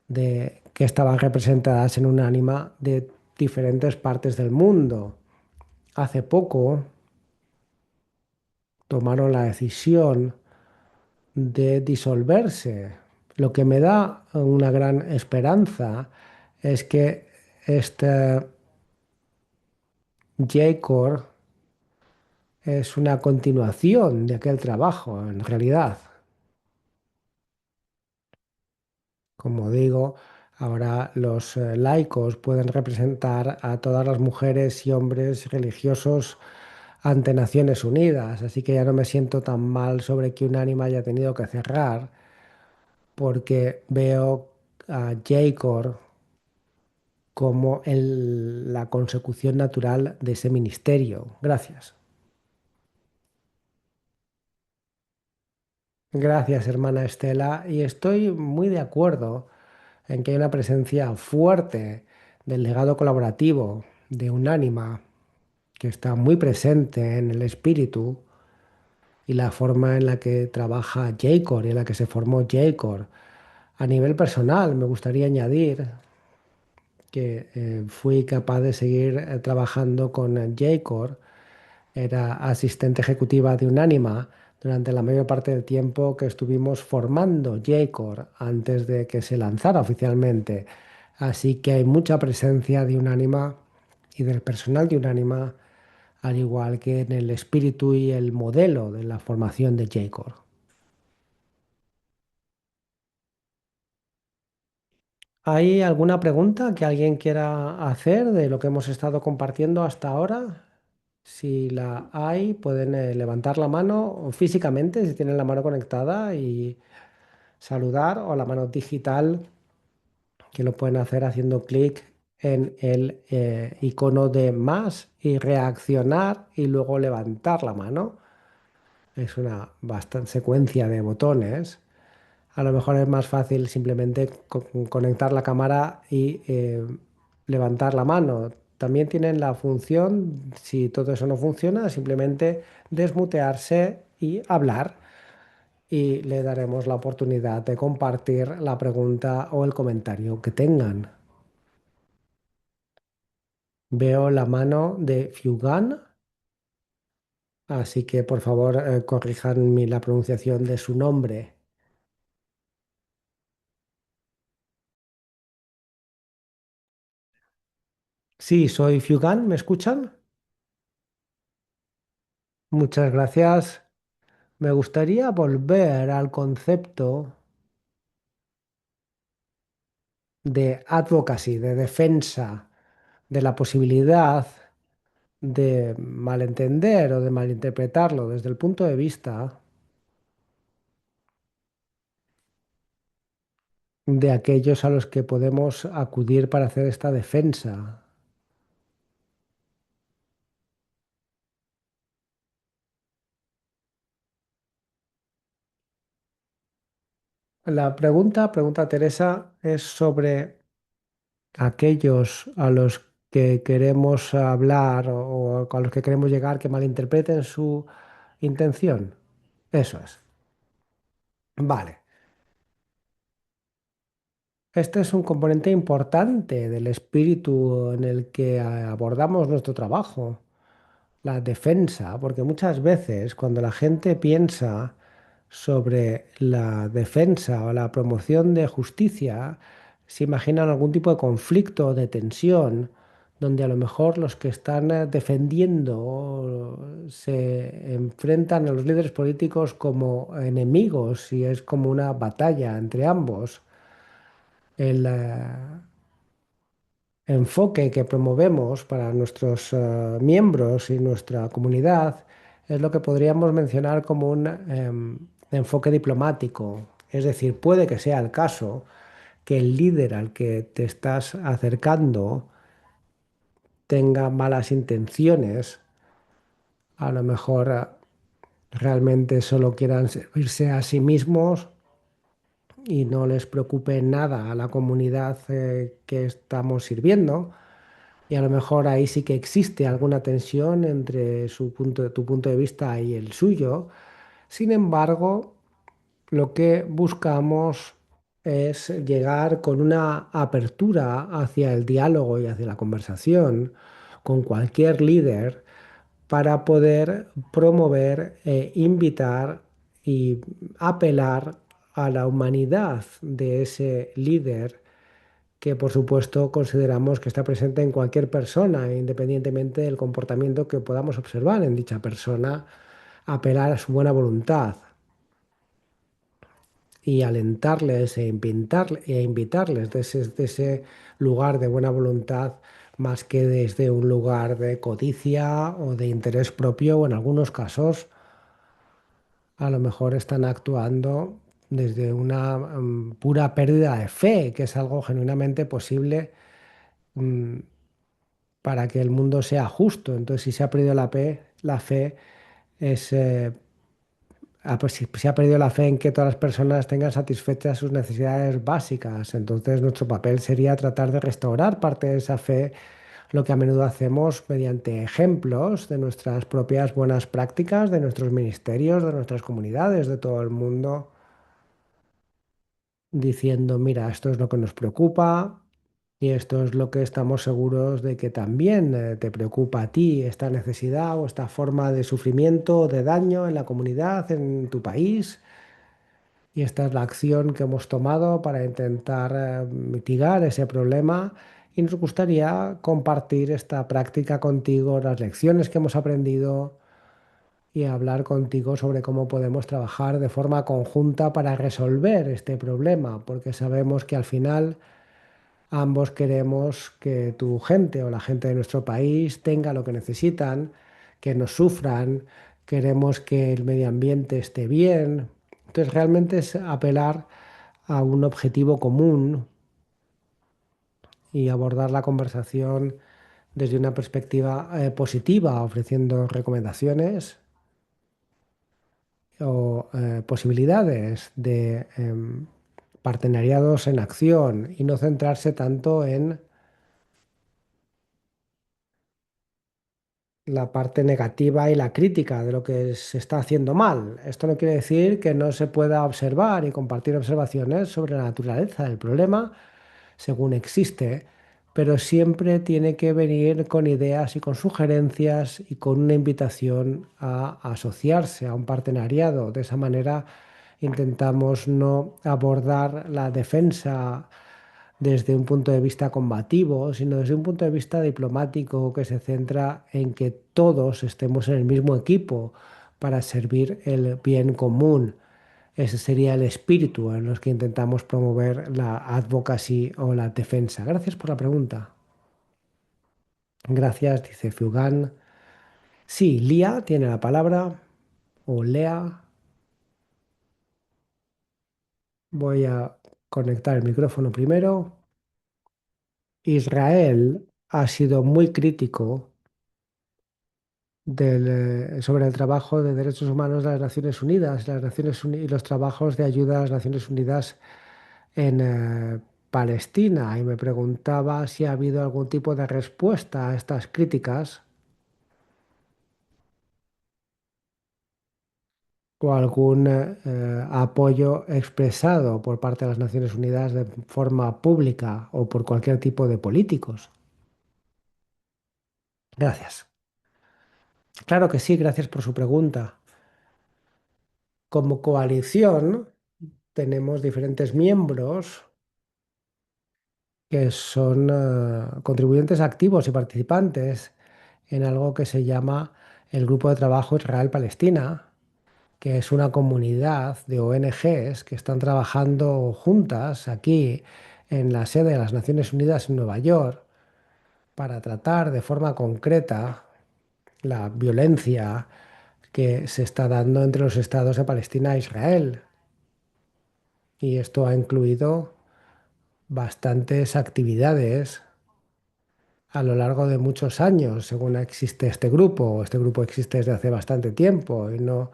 que estaban representadas en un ánima de diferentes partes del mundo. Hace poco tomaron la decisión de disolverse. Lo que me da una gran esperanza es que este J-Core es una continuación de aquel trabajo, en realidad. Como digo, ahora los laicos pueden representar a todas las mujeres y hombres religiosos ante Naciones Unidas, así que ya no me siento tan mal sobre que un ánima haya tenido que cerrar, porque veo a J-Core como la consecución natural de ese ministerio. Gracias. Gracias, hermana Estela. Y estoy muy de acuerdo en que hay una presencia fuerte del legado colaborativo de Unánima que está muy presente en el espíritu y la forma en la que trabaja J-Core y en la que se formó J-Core. A nivel personal, me gustaría añadir que fui capaz de seguir trabajando con J-Core. Era asistente ejecutiva de Unánima durante la mayor parte del tiempo que estuvimos formando J-Core antes de que se lanzara oficialmente. Así que hay mucha presencia de Unánima y del personal de Unánima, al igual que en el espíritu y el modelo de la formación de J-Core. ¿Hay alguna pregunta que alguien quiera hacer de lo que hemos estado compartiendo hasta ahora? Si la hay, pueden levantar la mano o físicamente si tienen la mano conectada y saludar, o la mano digital que lo pueden hacer haciendo clic en el icono de más y reaccionar y luego levantar la mano. Es una bastante secuencia de botones. A lo mejor es más fácil simplemente conectar la cámara y levantar la mano. También tienen la función, si todo eso no funciona, simplemente desmutearse y hablar. Y le daremos la oportunidad de compartir la pregunta o el comentario que tengan. Veo la mano de Fugan, así que por favor corrijan la pronunciación de su nombre. Sí, soy Fugan, ¿me escuchan? Muchas gracias. Me gustaría volver al concepto de advocacy, de defensa, de la posibilidad de malentender o de malinterpretarlo desde el punto de vista de aquellos a los que podemos acudir para hacer esta defensa. La pregunta Teresa, es sobre aquellos a los que queremos hablar o a los que queremos llegar que malinterpreten su intención. Eso es. Vale. Este es un componente importante del espíritu en el que abordamos nuestro trabajo, la defensa, porque muchas veces cuando la gente piensa sobre la defensa o la promoción de justicia, se imaginan algún tipo de conflicto o de tensión, donde a lo mejor los que están defendiendo se enfrentan a los líderes políticos como enemigos y es como una batalla entre ambos. El enfoque que promovemos para nuestros miembros y nuestra comunidad es lo que podríamos mencionar como un enfoque diplomático. Es decir, puede que sea el caso que el líder al que te estás acercando tenga malas intenciones, a lo mejor realmente solo quieran servirse a sí mismos y no les preocupe nada a la comunidad que estamos sirviendo. Y a lo mejor ahí sí que existe alguna tensión entre tu punto de vista y el suyo. Sin embargo, lo que buscamos es llegar con una apertura hacia el diálogo y hacia la conversación con cualquier líder para poder promover, invitar y apelar a la humanidad de ese líder que por supuesto consideramos que está presente en cualquier persona, independientemente del comportamiento que podamos observar en dicha persona, apelar a su buena voluntad y alentarles e invitarles de ese lugar de buena voluntad más que desde un lugar de codicia o de interés propio, o en algunos casos a lo mejor están actuando desde una pura pérdida de fe, que es algo genuinamente posible mm, para que el mundo sea justo. Entonces, si se ha perdido la fe es, pues, si se ha perdido la fe en que todas las personas tengan satisfechas sus necesidades básicas. Entonces, nuestro papel sería tratar de restaurar parte de esa fe, lo que a menudo hacemos mediante ejemplos de nuestras propias buenas prácticas, de nuestros ministerios, de nuestras comunidades, de todo el mundo, diciendo, mira, esto es lo que nos preocupa y esto es lo que estamos seguros de que también te preocupa a ti, esta necesidad o esta forma de sufrimiento o de daño en la comunidad, en tu país. Y esta es la acción que hemos tomado para intentar mitigar ese problema. Y nos gustaría compartir esta práctica contigo, las lecciones que hemos aprendido y hablar contigo sobre cómo podemos trabajar de forma conjunta para resolver este problema, porque sabemos que al final ambos queremos que tu gente o la gente de nuestro país tenga lo que necesitan, que no sufran, queremos que el medio ambiente esté bien. Entonces realmente es apelar a un objetivo común y abordar la conversación desde una perspectiva positiva, ofreciendo recomendaciones o posibilidades de partenariados en acción y no centrarse tanto en la parte negativa y la crítica de lo que se está haciendo mal. Esto no quiere decir que no se pueda observar y compartir observaciones sobre la naturaleza del problema según existe, pero siempre tiene que venir con ideas y con sugerencias y con una invitación a asociarse a un partenariado. De esa manera intentamos no abordar la defensa desde un punto de vista combativo, sino desde un punto de vista diplomático que se centra en que todos estemos en el mismo equipo para servir el bien común. Ese sería el espíritu en los que intentamos promover la advocacy o la defensa. Gracias por la pregunta. Gracias, dice Fugan. Sí, Lía tiene la palabra, o Lea. Voy a conectar el micrófono primero. Israel ha sido muy crítico sobre el trabajo de derechos humanos de las Naciones Unidas, y los trabajos de ayuda a las Naciones Unidas en Palestina. Y me preguntaba si ha habido algún tipo de respuesta a estas críticas o algún apoyo expresado por parte de las Naciones Unidas de forma pública o por cualquier tipo de políticos. Gracias. Claro que sí, gracias por su pregunta. Como coalición tenemos diferentes miembros que son contribuyentes activos y participantes en algo que se llama el Grupo de Trabajo Israel-Palestina, que es una comunidad de ONGs que están trabajando juntas aquí en la sede de las Naciones Unidas en Nueva York para tratar de forma concreta la violencia que se está dando entre los estados de Palestina e Israel. Y esto ha incluido bastantes actividades a lo largo de muchos años, según existe este grupo. Este grupo existe desde hace bastante tiempo y no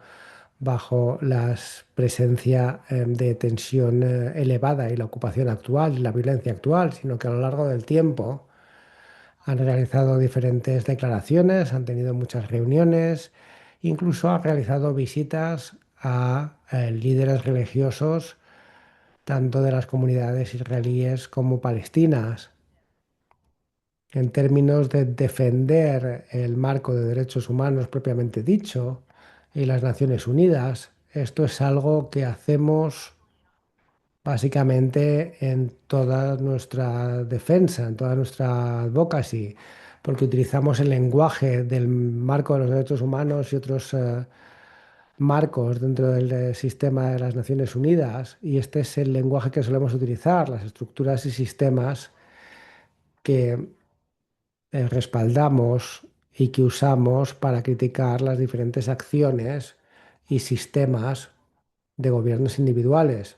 bajo la presencia de tensión elevada y la ocupación actual y la violencia actual, sino que a lo largo del tiempo han realizado diferentes declaraciones, han tenido muchas reuniones, incluso han realizado visitas a líderes religiosos, tanto de las comunidades israelíes como palestinas, en términos de defender el marco de derechos humanos propiamente dicho y las Naciones Unidas. Esto es algo que hacemos básicamente en toda nuestra defensa, en toda nuestra advocacy, porque utilizamos el lenguaje del marco de los derechos humanos y otros marcos dentro del sistema de las Naciones Unidas, y este es el lenguaje que solemos utilizar, las estructuras y sistemas que respaldamos y que usamos para criticar las diferentes acciones y sistemas de gobiernos individuales.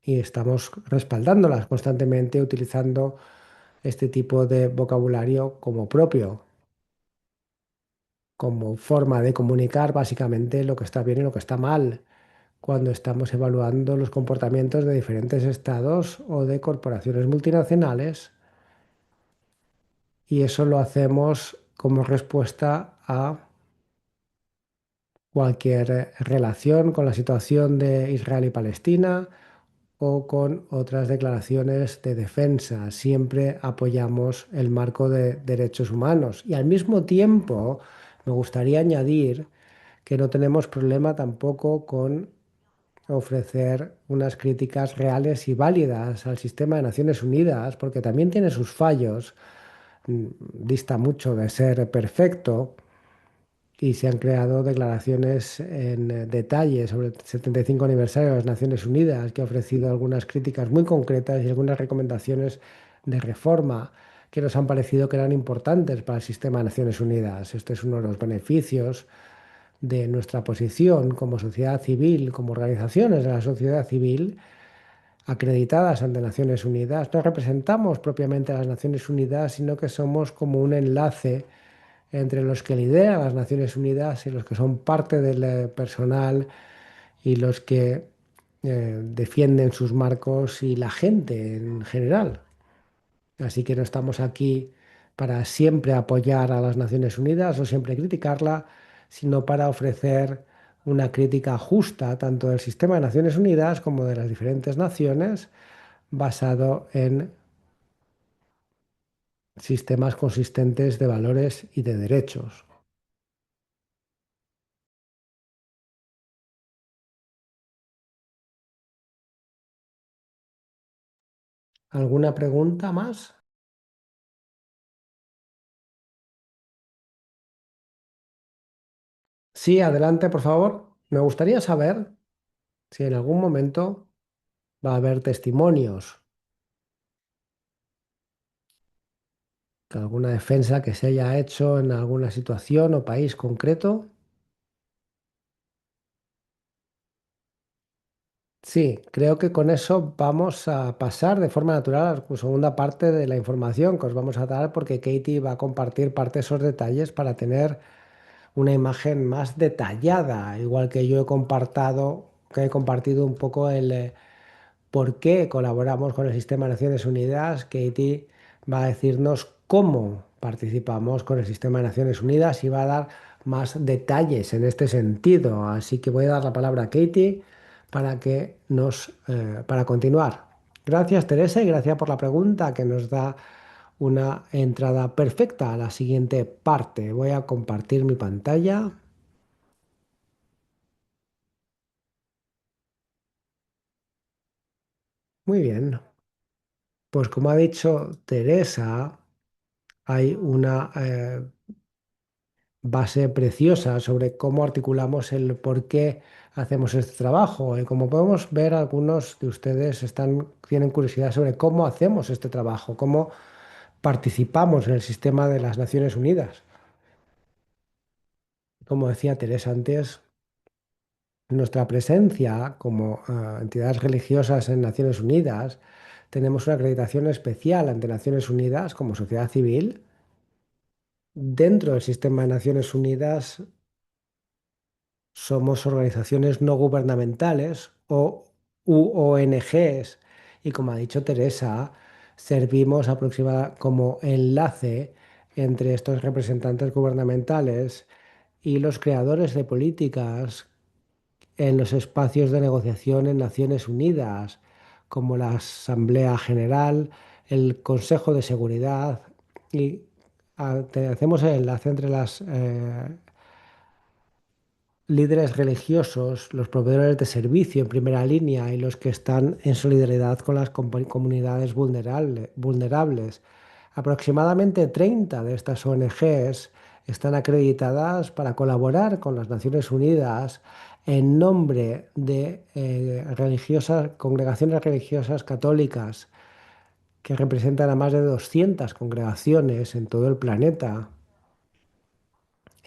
Y estamos respaldándolas constantemente utilizando este tipo de vocabulario como propio, como forma de comunicar básicamente lo que está bien y lo que está mal cuando estamos evaluando los comportamientos de diferentes estados o de corporaciones multinacionales y eso lo hacemos como respuesta a cualquier relación con la situación de Israel y Palestina o con otras declaraciones de defensa. Siempre apoyamos el marco de derechos humanos. Y al mismo tiempo, me gustaría añadir que no tenemos problema tampoco con ofrecer unas críticas reales y válidas al sistema de Naciones Unidas, porque también tiene sus fallos, dista mucho de ser perfecto y se han creado declaraciones en detalle sobre el 75 aniversario de las Naciones Unidas, que ha ofrecido algunas críticas muy concretas y algunas recomendaciones de reforma que nos han parecido que eran importantes para el sistema de Naciones Unidas. Este es uno de los beneficios de nuestra posición como sociedad civil, como organizaciones de la sociedad civil acreditadas ante Naciones Unidas. No representamos propiamente a las Naciones Unidas, sino que somos como un enlace entre los que lideran las Naciones Unidas y los que son parte del personal y los que defienden sus marcos y la gente en general. Así que no estamos aquí para siempre apoyar a las Naciones Unidas o siempre criticarla, sino para ofrecer una crítica justa tanto del sistema de Naciones Unidas como de las diferentes naciones, basado en sistemas consistentes de valores y de derechos. ¿Alguna pregunta más? Sí, adelante, por favor. Me gustaría saber si en algún momento va a haber testimonios, que alguna defensa que se haya hecho en alguna situación o país concreto. Sí, creo que con eso vamos a pasar de forma natural a la segunda parte de la información que os vamos a dar, porque Katie va a compartir parte de esos detalles para tener una imagen más detallada, igual que yo que he compartido un poco el por qué colaboramos con el sistema de Naciones Unidas. Katie va a decirnos cómo participamos con el sistema de Naciones Unidas y va a dar más detalles en este sentido. Así que voy a dar la palabra a Katie para continuar. Gracias, Teresa, y gracias por la pregunta que nos da una entrada perfecta a la siguiente parte. Voy a compartir mi pantalla. Muy bien. Pues como ha dicho Teresa, hay una base preciosa sobre cómo articulamos el por qué hacemos este trabajo. Y como podemos ver, algunos de ustedes tienen curiosidad sobre cómo hacemos este trabajo, cómo participamos en el sistema de las Naciones Unidas. Como decía Teresa antes, nuestra presencia como entidades religiosas en Naciones Unidas, tenemos una acreditación especial ante Naciones Unidas como sociedad civil. Dentro del sistema de Naciones Unidas somos organizaciones no gubernamentales o u ONGs y como ha dicho Teresa, servimos como enlace entre estos representantes gubernamentales y los creadores de políticas en los espacios de negociación en Naciones Unidas, como la Asamblea General, el Consejo de Seguridad y hacemos el enlace entre las líderes religiosos, los proveedores de servicio en primera línea y los que están en solidaridad con las comunidades vulnerables. Aproximadamente 30 de estas ONGs están acreditadas para colaborar con las Naciones Unidas en nombre de congregaciones religiosas católicas que representan a más de 200 congregaciones en todo el planeta.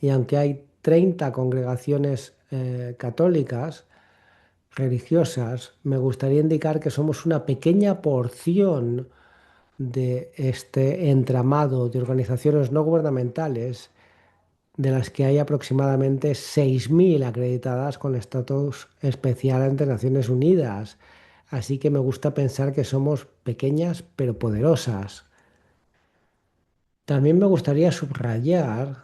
Y aunque hay 30 congregaciones católicas religiosas, me gustaría indicar que somos una pequeña porción de este entramado de organizaciones no gubernamentales, de las que hay aproximadamente 6.000 acreditadas con estatus especial ante Naciones Unidas. Así que me gusta pensar que somos pequeñas pero poderosas. También me gustaría subrayar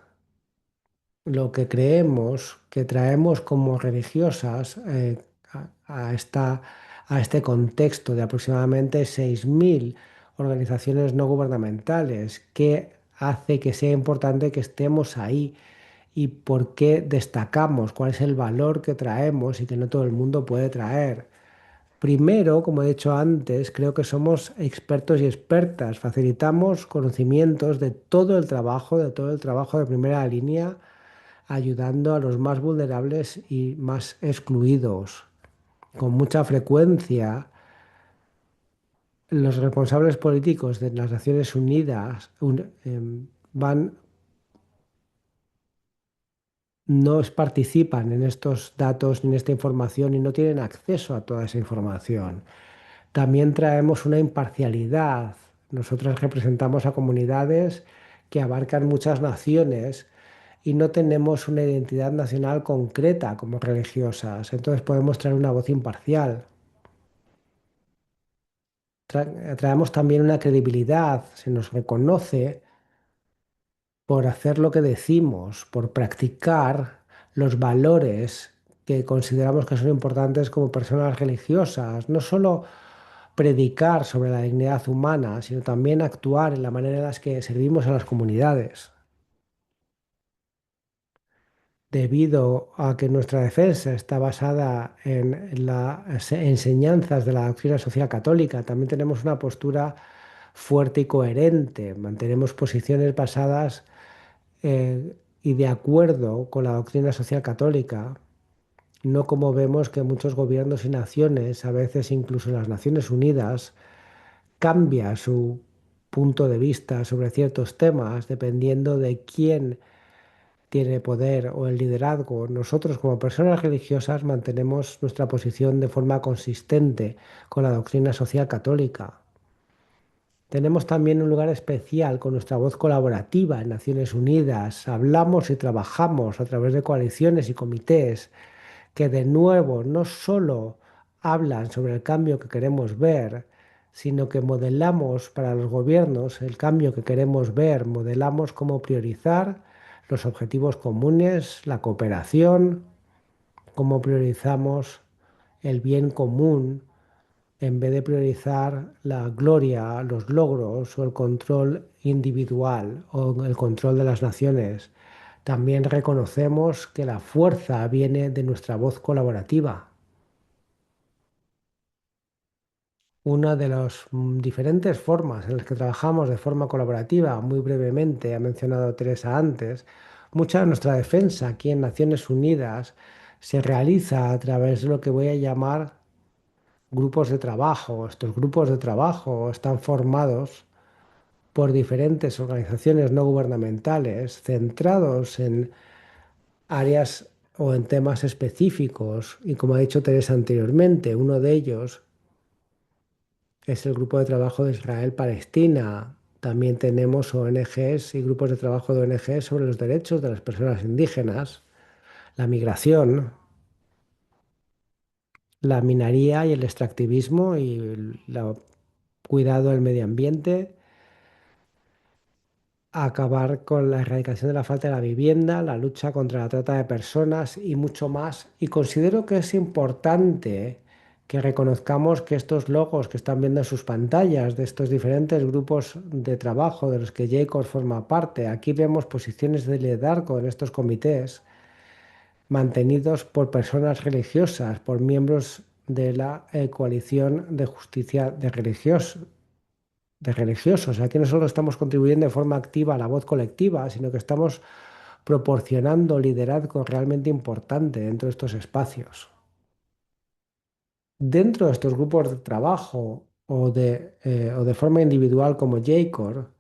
lo que creemos que traemos como religiosas a este contexto de aproximadamente 6.000 organizaciones no gubernamentales, que hace que sea importante que estemos ahí y por qué destacamos, cuál es el valor que traemos y que no todo el mundo puede traer. Primero, como he dicho antes, creo que somos expertos y expertas. Facilitamos conocimientos de todo el trabajo de primera línea, ayudando a los más vulnerables y más excluidos. Con mucha frecuencia, los responsables políticos de las Naciones Unidas van, no participan en estos datos ni en esta información y no tienen acceso a toda esa información. También traemos una imparcialidad. Nosotros representamos a comunidades que abarcan muchas naciones y no tenemos una identidad nacional concreta como religiosas. Entonces podemos traer una voz imparcial. Traemos también una credibilidad. Se nos reconoce por hacer lo que decimos, por practicar los valores que consideramos que son importantes como personas religiosas. No solo predicar sobre la dignidad humana, sino también actuar en la manera en la que servimos a las comunidades. Debido a que nuestra defensa está basada en las enseñanzas de la doctrina social católica, también tenemos una postura fuerte y coherente. Mantenemos posiciones basadas y de acuerdo con la doctrina social católica, no como vemos que muchos gobiernos y naciones, a veces incluso las Naciones Unidas, cambia su punto de vista sobre ciertos temas dependiendo de quién tiene poder o el liderazgo. Nosotros como personas religiosas mantenemos nuestra posición de forma consistente con la doctrina social católica. Tenemos también un lugar especial con nuestra voz colaborativa en Naciones Unidas. Hablamos y trabajamos a través de coaliciones y comités que de nuevo no solo hablan sobre el cambio que queremos ver, sino que modelamos para los gobiernos el cambio que queremos ver, modelamos cómo priorizar los objetivos comunes, la cooperación, cómo priorizamos el bien común en vez de priorizar la gloria, los logros o el control individual o el control de las naciones. También reconocemos que la fuerza viene de nuestra voz colaborativa. Una de las diferentes formas en las que trabajamos de forma colaborativa, muy brevemente, ha mencionado Teresa antes, mucha de nuestra defensa aquí en Naciones Unidas se realiza a través de lo que voy a llamar grupos de trabajo. Estos grupos de trabajo están formados por diferentes organizaciones no gubernamentales centrados en áreas o en temas específicos. Y como ha dicho Teresa anteriormente, uno de ellos es el Grupo de Trabajo de Israel-Palestina. También tenemos ONGs y grupos de trabajo de ONGs sobre los derechos de las personas indígenas, la migración, la minería y el extractivismo y el cuidado del medio ambiente, acabar con la erradicación de la falta de la vivienda, la lucha contra la trata de personas y mucho más. Y considero que es importante que reconozcamos que estos logos que están viendo en sus pantallas de estos diferentes grupos de trabajo de los que Jacob forma parte, aquí vemos posiciones de liderazgo en estos comités mantenidos por personas religiosas, por miembros de la coalición de justicia de religiosos. Aquí no solo estamos contribuyendo de forma activa a la voz colectiva, sino que estamos proporcionando liderazgo realmente importante dentro de estos espacios. Dentro de estos grupos de trabajo o de forma individual como JCOR,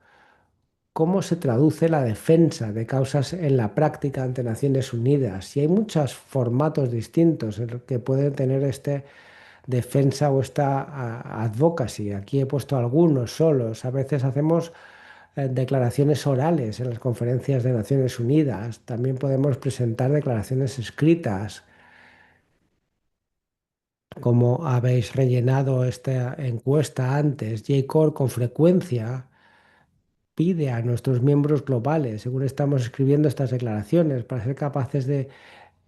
¿cómo se traduce la defensa de causas en la práctica ante Naciones Unidas? Y hay muchos formatos distintos en los que pueden tener este defensa o esta advocacy. Aquí he puesto algunos solos. A veces hacemos declaraciones orales en las conferencias de Naciones Unidas. También podemos presentar declaraciones escritas, como habéis rellenado esta encuesta antes. JCOR con frecuencia pide a nuestros miembros globales, según estamos escribiendo estas declaraciones, para ser capaces de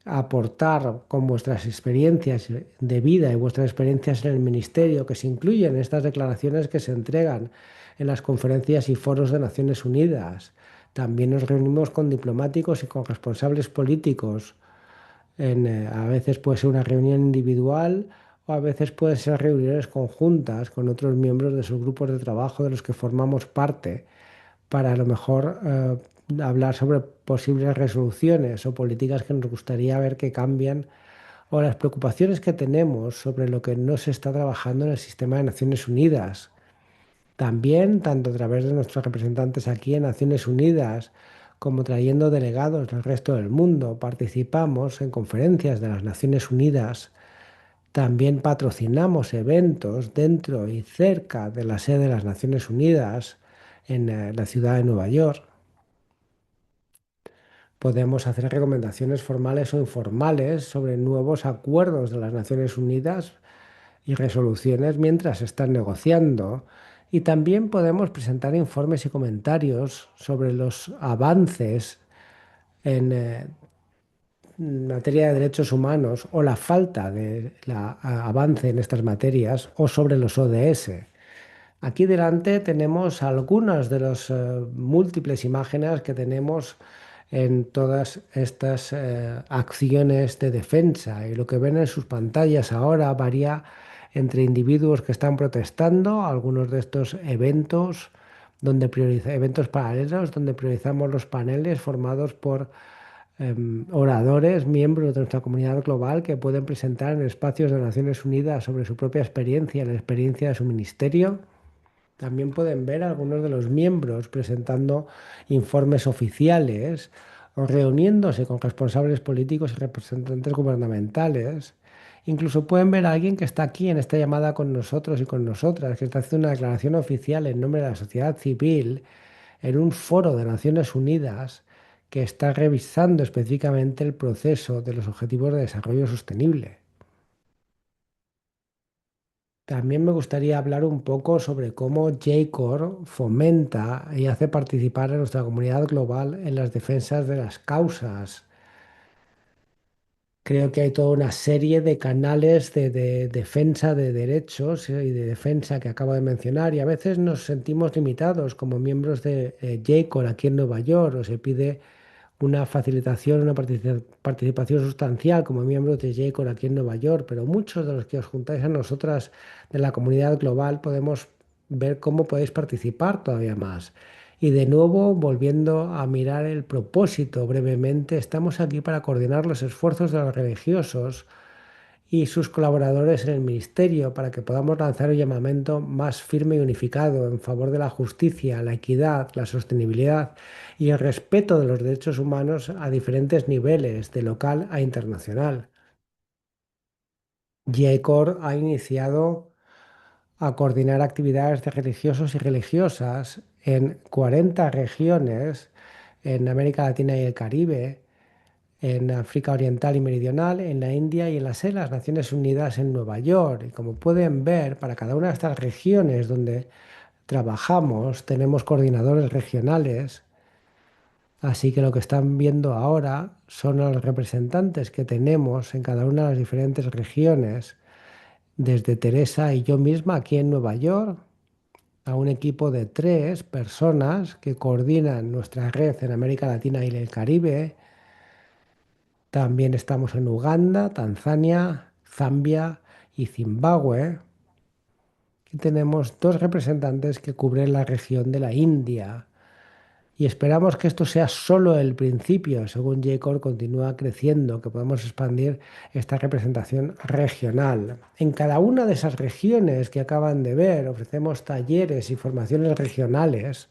aportar con vuestras experiencias de vida y vuestras experiencias en el ministerio, que se incluyen en estas declaraciones que se entregan en las conferencias y foros de Naciones Unidas. También nos reunimos con diplomáticos y con responsables políticos. A veces puede ser una reunión individual o a veces pueden ser reuniones conjuntas con otros miembros de sus grupos de trabajo de los que formamos parte para a lo mejor hablar sobre posibles resoluciones o políticas que nos gustaría ver que cambian o las preocupaciones que tenemos sobre lo que no se está trabajando en el sistema de Naciones Unidas. También, tanto a través de nuestros representantes aquí en Naciones Unidas, como trayendo delegados del resto del mundo, participamos en conferencias de las Naciones Unidas. También patrocinamos eventos dentro y cerca de la sede de las Naciones Unidas en la ciudad de Nueva York. Podemos hacer recomendaciones formales o informales sobre nuevos acuerdos de las Naciones Unidas y resoluciones mientras se están negociando. Y también podemos presentar informes y comentarios sobre los avances en materia de derechos humanos o la falta de avance en estas materias o sobre los ODS. Aquí delante tenemos algunas de las múltiples imágenes que tenemos en todas estas acciones de defensa. Y lo que ven en sus pantallas ahora varía entre individuos que están protestando, algunos de estos eventos eventos paralelos donde priorizamos los paneles formados por oradores, miembros de nuestra comunidad global que pueden presentar en espacios de Naciones Unidas sobre su propia experiencia, la experiencia de su ministerio. También pueden ver algunos de los miembros presentando informes oficiales o reuniéndose con responsables políticos y representantes gubernamentales. Incluso pueden ver a alguien que está aquí en esta llamada con nosotros y con nosotras, que está haciendo una declaración oficial en nombre de la sociedad civil en un foro de Naciones Unidas que está revisando específicamente el proceso de los Objetivos de Desarrollo Sostenible. También me gustaría hablar un poco sobre cómo JCOR fomenta y hace participar a nuestra comunidad global en las defensas de las causas. Creo que hay toda una serie de canales de defensa de derechos y de defensa que acabo de mencionar y a veces nos sentimos limitados como miembros de JCOR aquí en Nueva York o se pide una facilitación, una participación sustancial como miembros de JCOR aquí en Nueva York, pero muchos de los que os juntáis a nosotras de la comunidad global podemos ver cómo podéis participar todavía más. Y de nuevo, volviendo a mirar el propósito brevemente, estamos aquí para coordinar los esfuerzos de los religiosos y sus colaboradores en el ministerio para que podamos lanzar un llamamiento más firme y unificado en favor de la justicia, la equidad, la sostenibilidad y el respeto de los derechos humanos a diferentes niveles, de local a internacional. JCOR ha iniciado a coordinar actividades de religiosos y religiosas en 40 regiones en América Latina y el Caribe, en África Oriental y Meridional, en la India y en la sede de las Naciones Unidas en Nueva York. Y como pueden ver, para cada una de estas regiones donde trabajamos, tenemos coordinadores regionales. Así que lo que están viendo ahora son a los representantes que tenemos en cada una de las diferentes regiones, desde Teresa y yo misma aquí en Nueva York, a un equipo de 3 personas que coordinan nuestra red en América Latina y el Caribe. También estamos en Uganda, Tanzania, Zambia y Zimbabue. Y tenemos 2 representantes que cubren la región de la India. Y esperamos que esto sea solo el principio, según JCOR continúa creciendo, que podemos expandir esta representación regional. En cada una de esas regiones que acaban de ver, ofrecemos talleres y formaciones regionales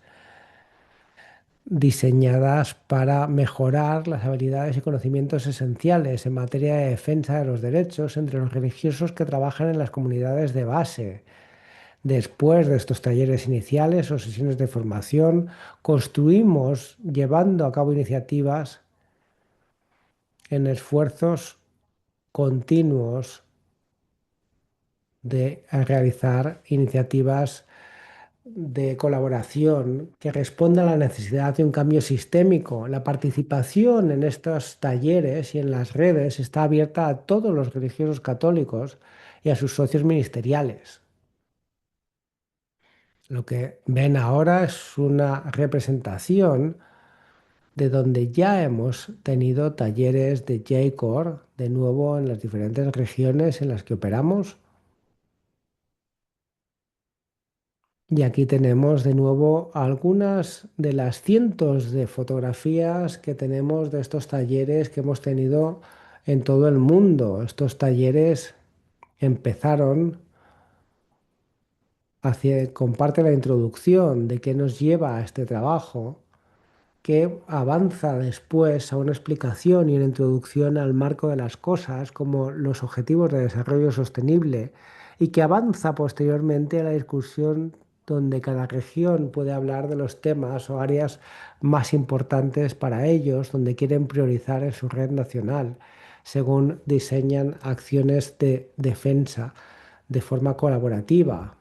diseñadas para mejorar las habilidades y conocimientos esenciales en materia de defensa de los derechos entre los religiosos que trabajan en las comunidades de base. Después de estos talleres iniciales o sesiones de formación, construimos llevando a cabo iniciativas en esfuerzos continuos de realizar iniciativas de colaboración que responda a la necesidad de un cambio sistémico. La participación en estos talleres y en las redes está abierta a todos los religiosos católicos y a sus socios ministeriales. Lo que ven ahora es una representación de donde ya hemos tenido talleres de J-Core de nuevo en las diferentes regiones en las que operamos. Y aquí tenemos de nuevo algunas de las cientos de fotografías que tenemos de estos talleres que hemos tenido en todo el mundo. Estos talleres empezaron comparte la introducción de qué nos lleva a este trabajo, que avanza después a una explicación y una introducción al marco de las cosas como los objetivos de desarrollo sostenible y que avanza posteriormente a la discusión donde cada región puede hablar de los temas o áreas más importantes para ellos, donde quieren priorizar en su red nacional, según diseñan acciones de defensa de forma colaborativa.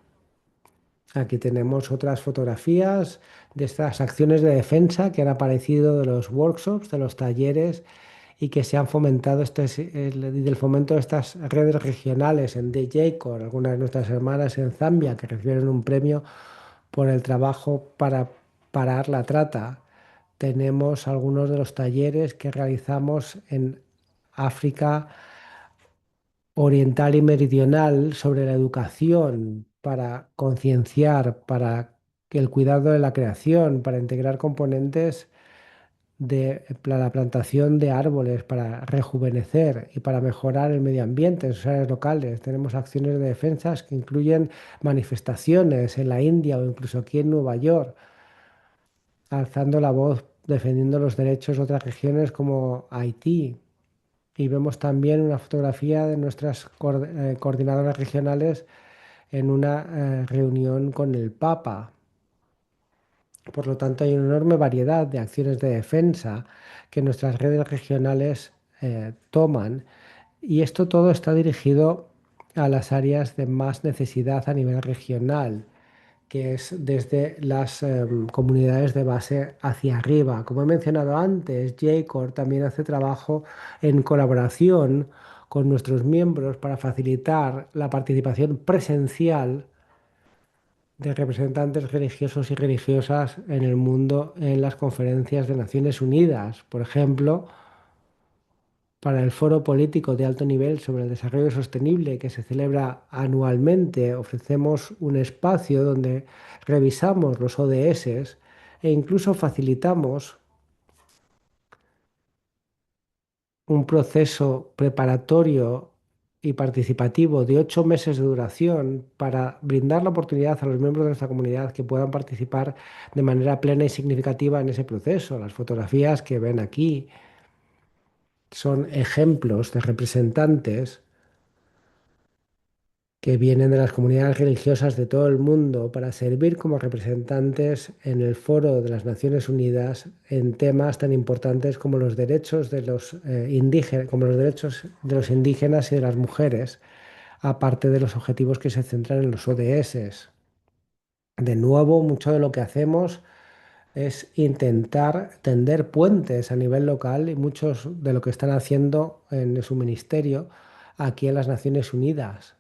Aquí tenemos otras fotografías de estas acciones de defensa que han aparecido de los workshops, de los talleres y que se han fomentado y del fomento de estas redes regionales en DJ con algunas de nuestras hermanas en Zambia que recibieron un premio por el trabajo para parar la trata. Tenemos algunos de los talleres que realizamos en África oriental y meridional sobre la educación para concienciar, para que el cuidado de la creación, para integrar componentes de la plantación de árboles, para rejuvenecer y para mejorar el medio ambiente en sus áreas locales. Tenemos acciones de defensas que incluyen manifestaciones en la India o incluso aquí en Nueva York, alzando la voz, defendiendo los derechos de otras regiones como Haití. Y vemos también una fotografía de nuestras coordinadoras regionales en una reunión con el Papa. Por lo tanto, hay una enorme variedad de acciones de defensa que nuestras redes regionales toman y esto todo está dirigido a las áreas de más necesidad a nivel regional, que es desde las comunidades de base hacia arriba. Como he mencionado antes, JCOR también hace trabajo en colaboración con nuestros miembros para facilitar la participación presencial de representantes religiosos y religiosas en el mundo en las conferencias de Naciones Unidas. Por ejemplo, para el Foro Político de Alto Nivel sobre el Desarrollo Sostenible que se celebra anualmente, ofrecemos un espacio donde revisamos los ODS e incluso facilitamos un proceso preparatorio y participativo de 8 meses de duración para brindar la oportunidad a los miembros de nuestra comunidad que puedan participar de manera plena y significativa en ese proceso. Las fotografías que ven aquí son ejemplos de representantes que vienen de las comunidades religiosas de todo el mundo para servir como representantes en el Foro de las Naciones Unidas en temas tan importantes como los derechos de los indígenas, como los derechos de los indígenas y de las mujeres, aparte de los objetivos que se centran en los ODS. De nuevo, mucho de lo que hacemos es intentar tender puentes a nivel local y muchos de lo que están haciendo en su ministerio aquí en las Naciones Unidas.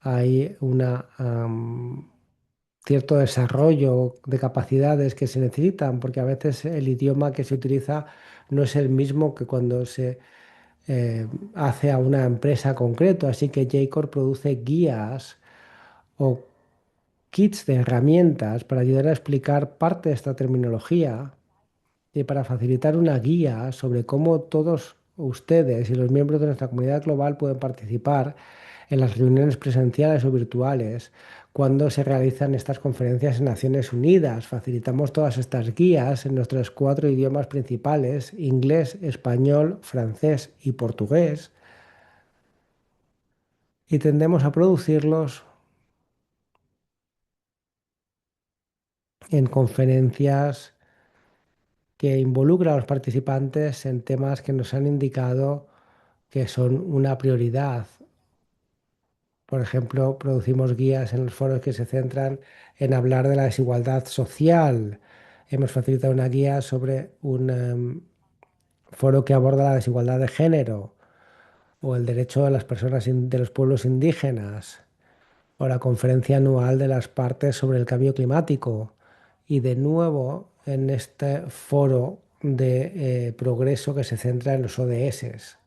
Hay cierto desarrollo de capacidades que se necesitan, porque a veces el idioma que se utiliza no es el mismo que cuando se hace a una empresa concreto. Así que J-Corp produce guías o kits de herramientas para ayudar a explicar parte de esta terminología y para facilitar una guía sobre cómo todos ustedes y los miembros de nuestra comunidad global pueden participar en las reuniones presenciales o virtuales cuando se realizan estas conferencias en Naciones Unidas. Facilitamos todas estas guías en nuestros 4 idiomas principales, inglés, español, francés y portugués, y tendemos a producirlos en conferencias que involucran a los participantes en temas que nos han indicado que son una prioridad. Por ejemplo, producimos guías en los foros que se centran en hablar de la desigualdad social. Hemos facilitado una guía sobre un foro que aborda la desigualdad de género o el derecho de las personas de los pueblos indígenas o la conferencia anual de las partes sobre el cambio climático. Y de nuevo, en este foro de progreso que se centra en los ODS.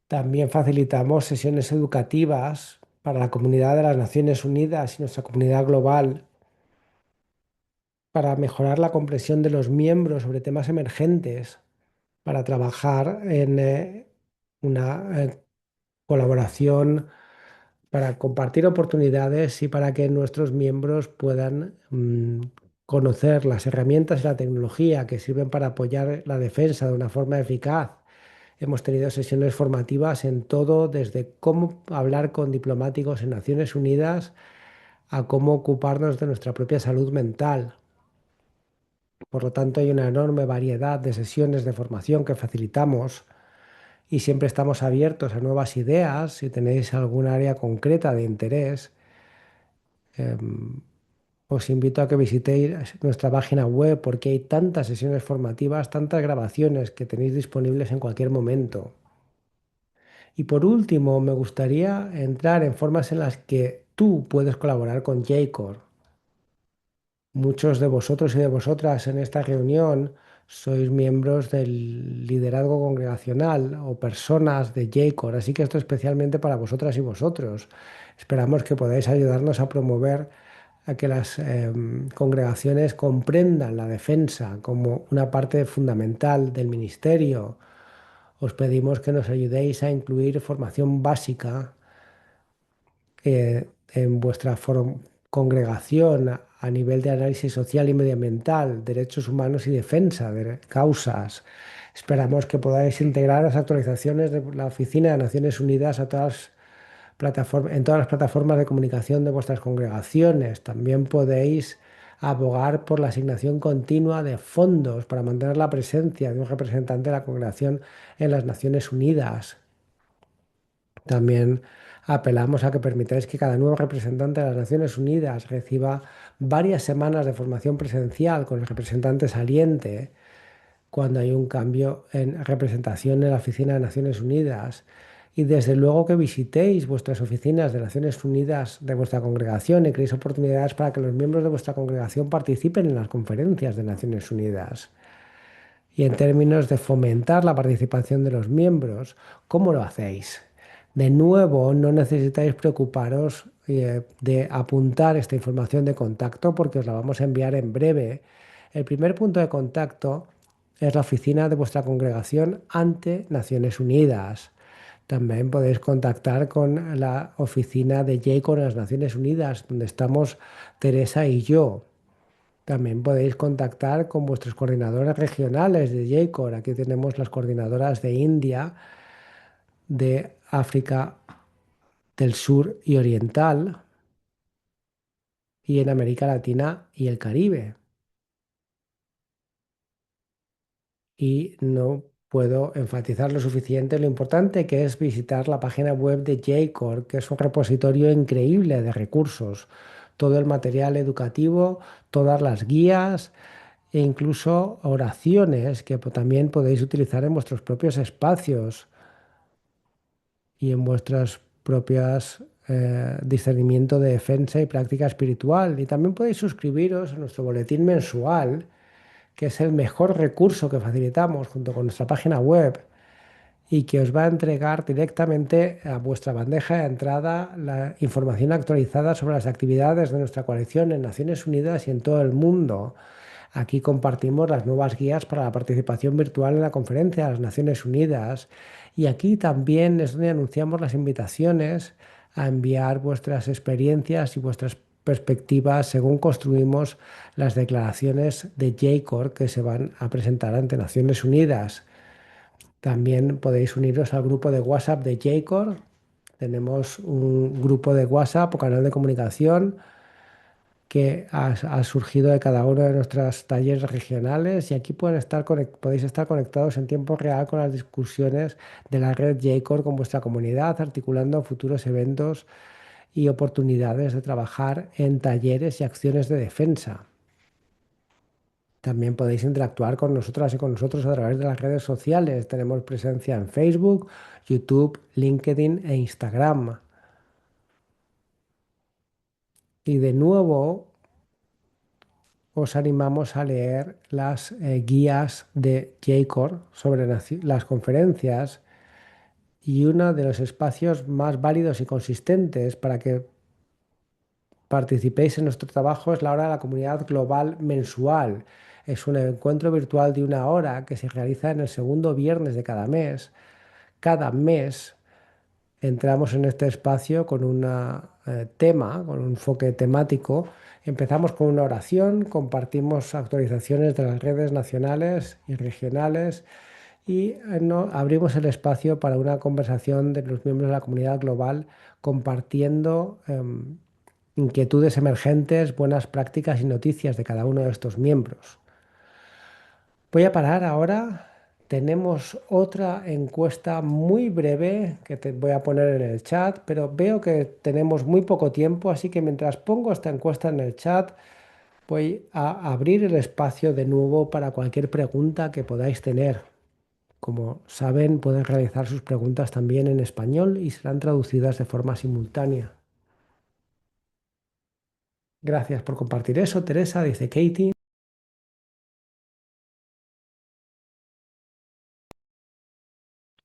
También facilitamos sesiones educativas para la comunidad de las Naciones Unidas y nuestra comunidad global para mejorar la comprensión de los miembros sobre temas emergentes, para trabajar en una colaboración, para compartir oportunidades y para que nuestros miembros puedan conocer las herramientas y la tecnología que sirven para apoyar la defensa de una forma eficaz. Hemos tenido sesiones formativas en todo, desde cómo hablar con diplomáticos en Naciones Unidas a cómo ocuparnos de nuestra propia salud mental. Por lo tanto, hay una enorme variedad de sesiones de formación que facilitamos y siempre estamos abiertos a nuevas ideas. Si tenéis algún área concreta de interés, os invito a que visitéis nuestra página web porque hay tantas sesiones formativas, tantas grabaciones que tenéis disponibles en cualquier momento. Y por último, me gustaría entrar en formas en las que tú puedes colaborar con JCOR. Muchos de vosotros y de vosotras en esta reunión sois miembros del liderazgo congregacional o personas de JCOR, así que esto es especialmente para vosotras y vosotros. Esperamos que podáis ayudarnos a promover a que las congregaciones comprendan la defensa como una parte fundamental del ministerio. Os pedimos que nos ayudéis a incluir formación básica en vuestra congregación a nivel de análisis social y medioambiental, derechos humanos y defensa de causas. Esperamos que podáis integrar las actualizaciones de la Oficina de Naciones Unidas a todas en todas las plataformas de comunicación de vuestras congregaciones. También podéis abogar por la asignación continua de fondos para mantener la presencia de un representante de la congregación en las Naciones Unidas. También apelamos a que permitáis que cada nuevo representante de las Naciones Unidas reciba varias semanas de formación presencial con el representante saliente cuando hay un cambio en representación en la Oficina de Naciones Unidas. Y desde luego que visitéis vuestras oficinas de Naciones Unidas de vuestra congregación y creéis oportunidades para que los miembros de vuestra congregación participen en las conferencias de Naciones Unidas. Y en términos de fomentar la participación de los miembros, ¿cómo lo hacéis? De nuevo, no necesitáis preocuparos de apuntar esta información de contacto porque os la vamos a enviar en breve. El primer punto de contacto es la oficina de vuestra congregación ante Naciones Unidas. También podéis contactar con la oficina de JCO en las Naciones Unidas, donde estamos Teresa y yo. También podéis contactar con vuestros coordinadores regionales de JCOR. Aquí tenemos las coordinadoras de India, de África del Sur y Oriental, y en América Latina y el Caribe. Y no puedo enfatizar lo suficiente lo importante que es visitar la página web de JCOR, que es un repositorio increíble de recursos. Todo el material educativo, todas las guías e incluso oraciones que también podéis utilizar en vuestros propios espacios y en vuestras propias discernimiento de defensa y práctica espiritual. Y también podéis suscribiros a nuestro boletín mensual, que es el mejor recurso que facilitamos junto con nuestra página web y que os va a entregar directamente a vuestra bandeja de entrada la información actualizada sobre las actividades de nuestra coalición en Naciones Unidas y en todo el mundo. Aquí compartimos las nuevas guías para la participación virtual en la conferencia de las Naciones Unidas y aquí también es donde anunciamos las invitaciones a enviar vuestras experiencias y vuestras perspectivas según construimos las declaraciones de JCOR que se van a presentar ante Naciones Unidas. También podéis uniros al grupo de WhatsApp de JCOR. Tenemos un grupo de WhatsApp o canal de comunicación que ha surgido de cada uno de nuestros talleres regionales y aquí podéis estar conectados en tiempo real con las discusiones de la red JCOR con vuestra comunidad, articulando futuros eventos y oportunidades de trabajar en talleres y acciones de defensa. También podéis interactuar con nosotras y con nosotros a través de las redes sociales. Tenemos presencia en Facebook, YouTube, LinkedIn e Instagram. Y de nuevo os animamos a leer las guías de JCOR sobre las conferencias y uno de los espacios más válidos y consistentes para que participéis en nuestro trabajo es la hora de la comunidad global mensual. Es un encuentro virtual de 1 hora que se realiza en el segundo viernes de cada mes. Cada mes entramos en este espacio con un tema, con un enfoque temático. Empezamos con una oración, compartimos actualizaciones de las redes nacionales y regionales y abrimos el espacio para una conversación de los miembros de la comunidad global compartiendo inquietudes emergentes, buenas prácticas y noticias de cada uno de estos miembros. Voy a parar ahora. Tenemos otra encuesta muy breve que te voy a poner en el chat, pero veo que tenemos muy poco tiempo, así que mientras pongo esta encuesta en el chat, voy a abrir el espacio de nuevo para cualquier pregunta que podáis tener. Como saben, pueden realizar sus preguntas también en español y serán traducidas de forma simultánea. Gracias por compartir eso, Teresa, dice Katie.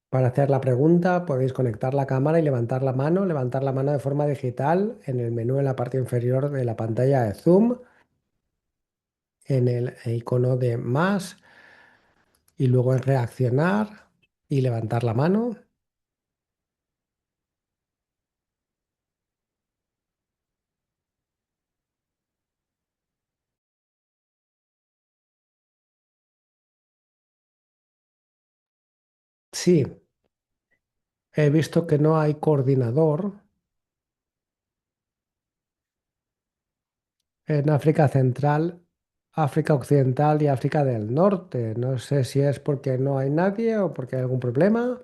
Para hacer la pregunta podéis conectar la cámara y levantar la mano de forma digital en el menú en la parte inferior de la pantalla de Zoom, en el icono de más y luego en reaccionar y levantar la mano. Sí, he visto que no hay coordinador en África Central, África Occidental y África del Norte. No sé si es porque no hay nadie o porque hay algún problema.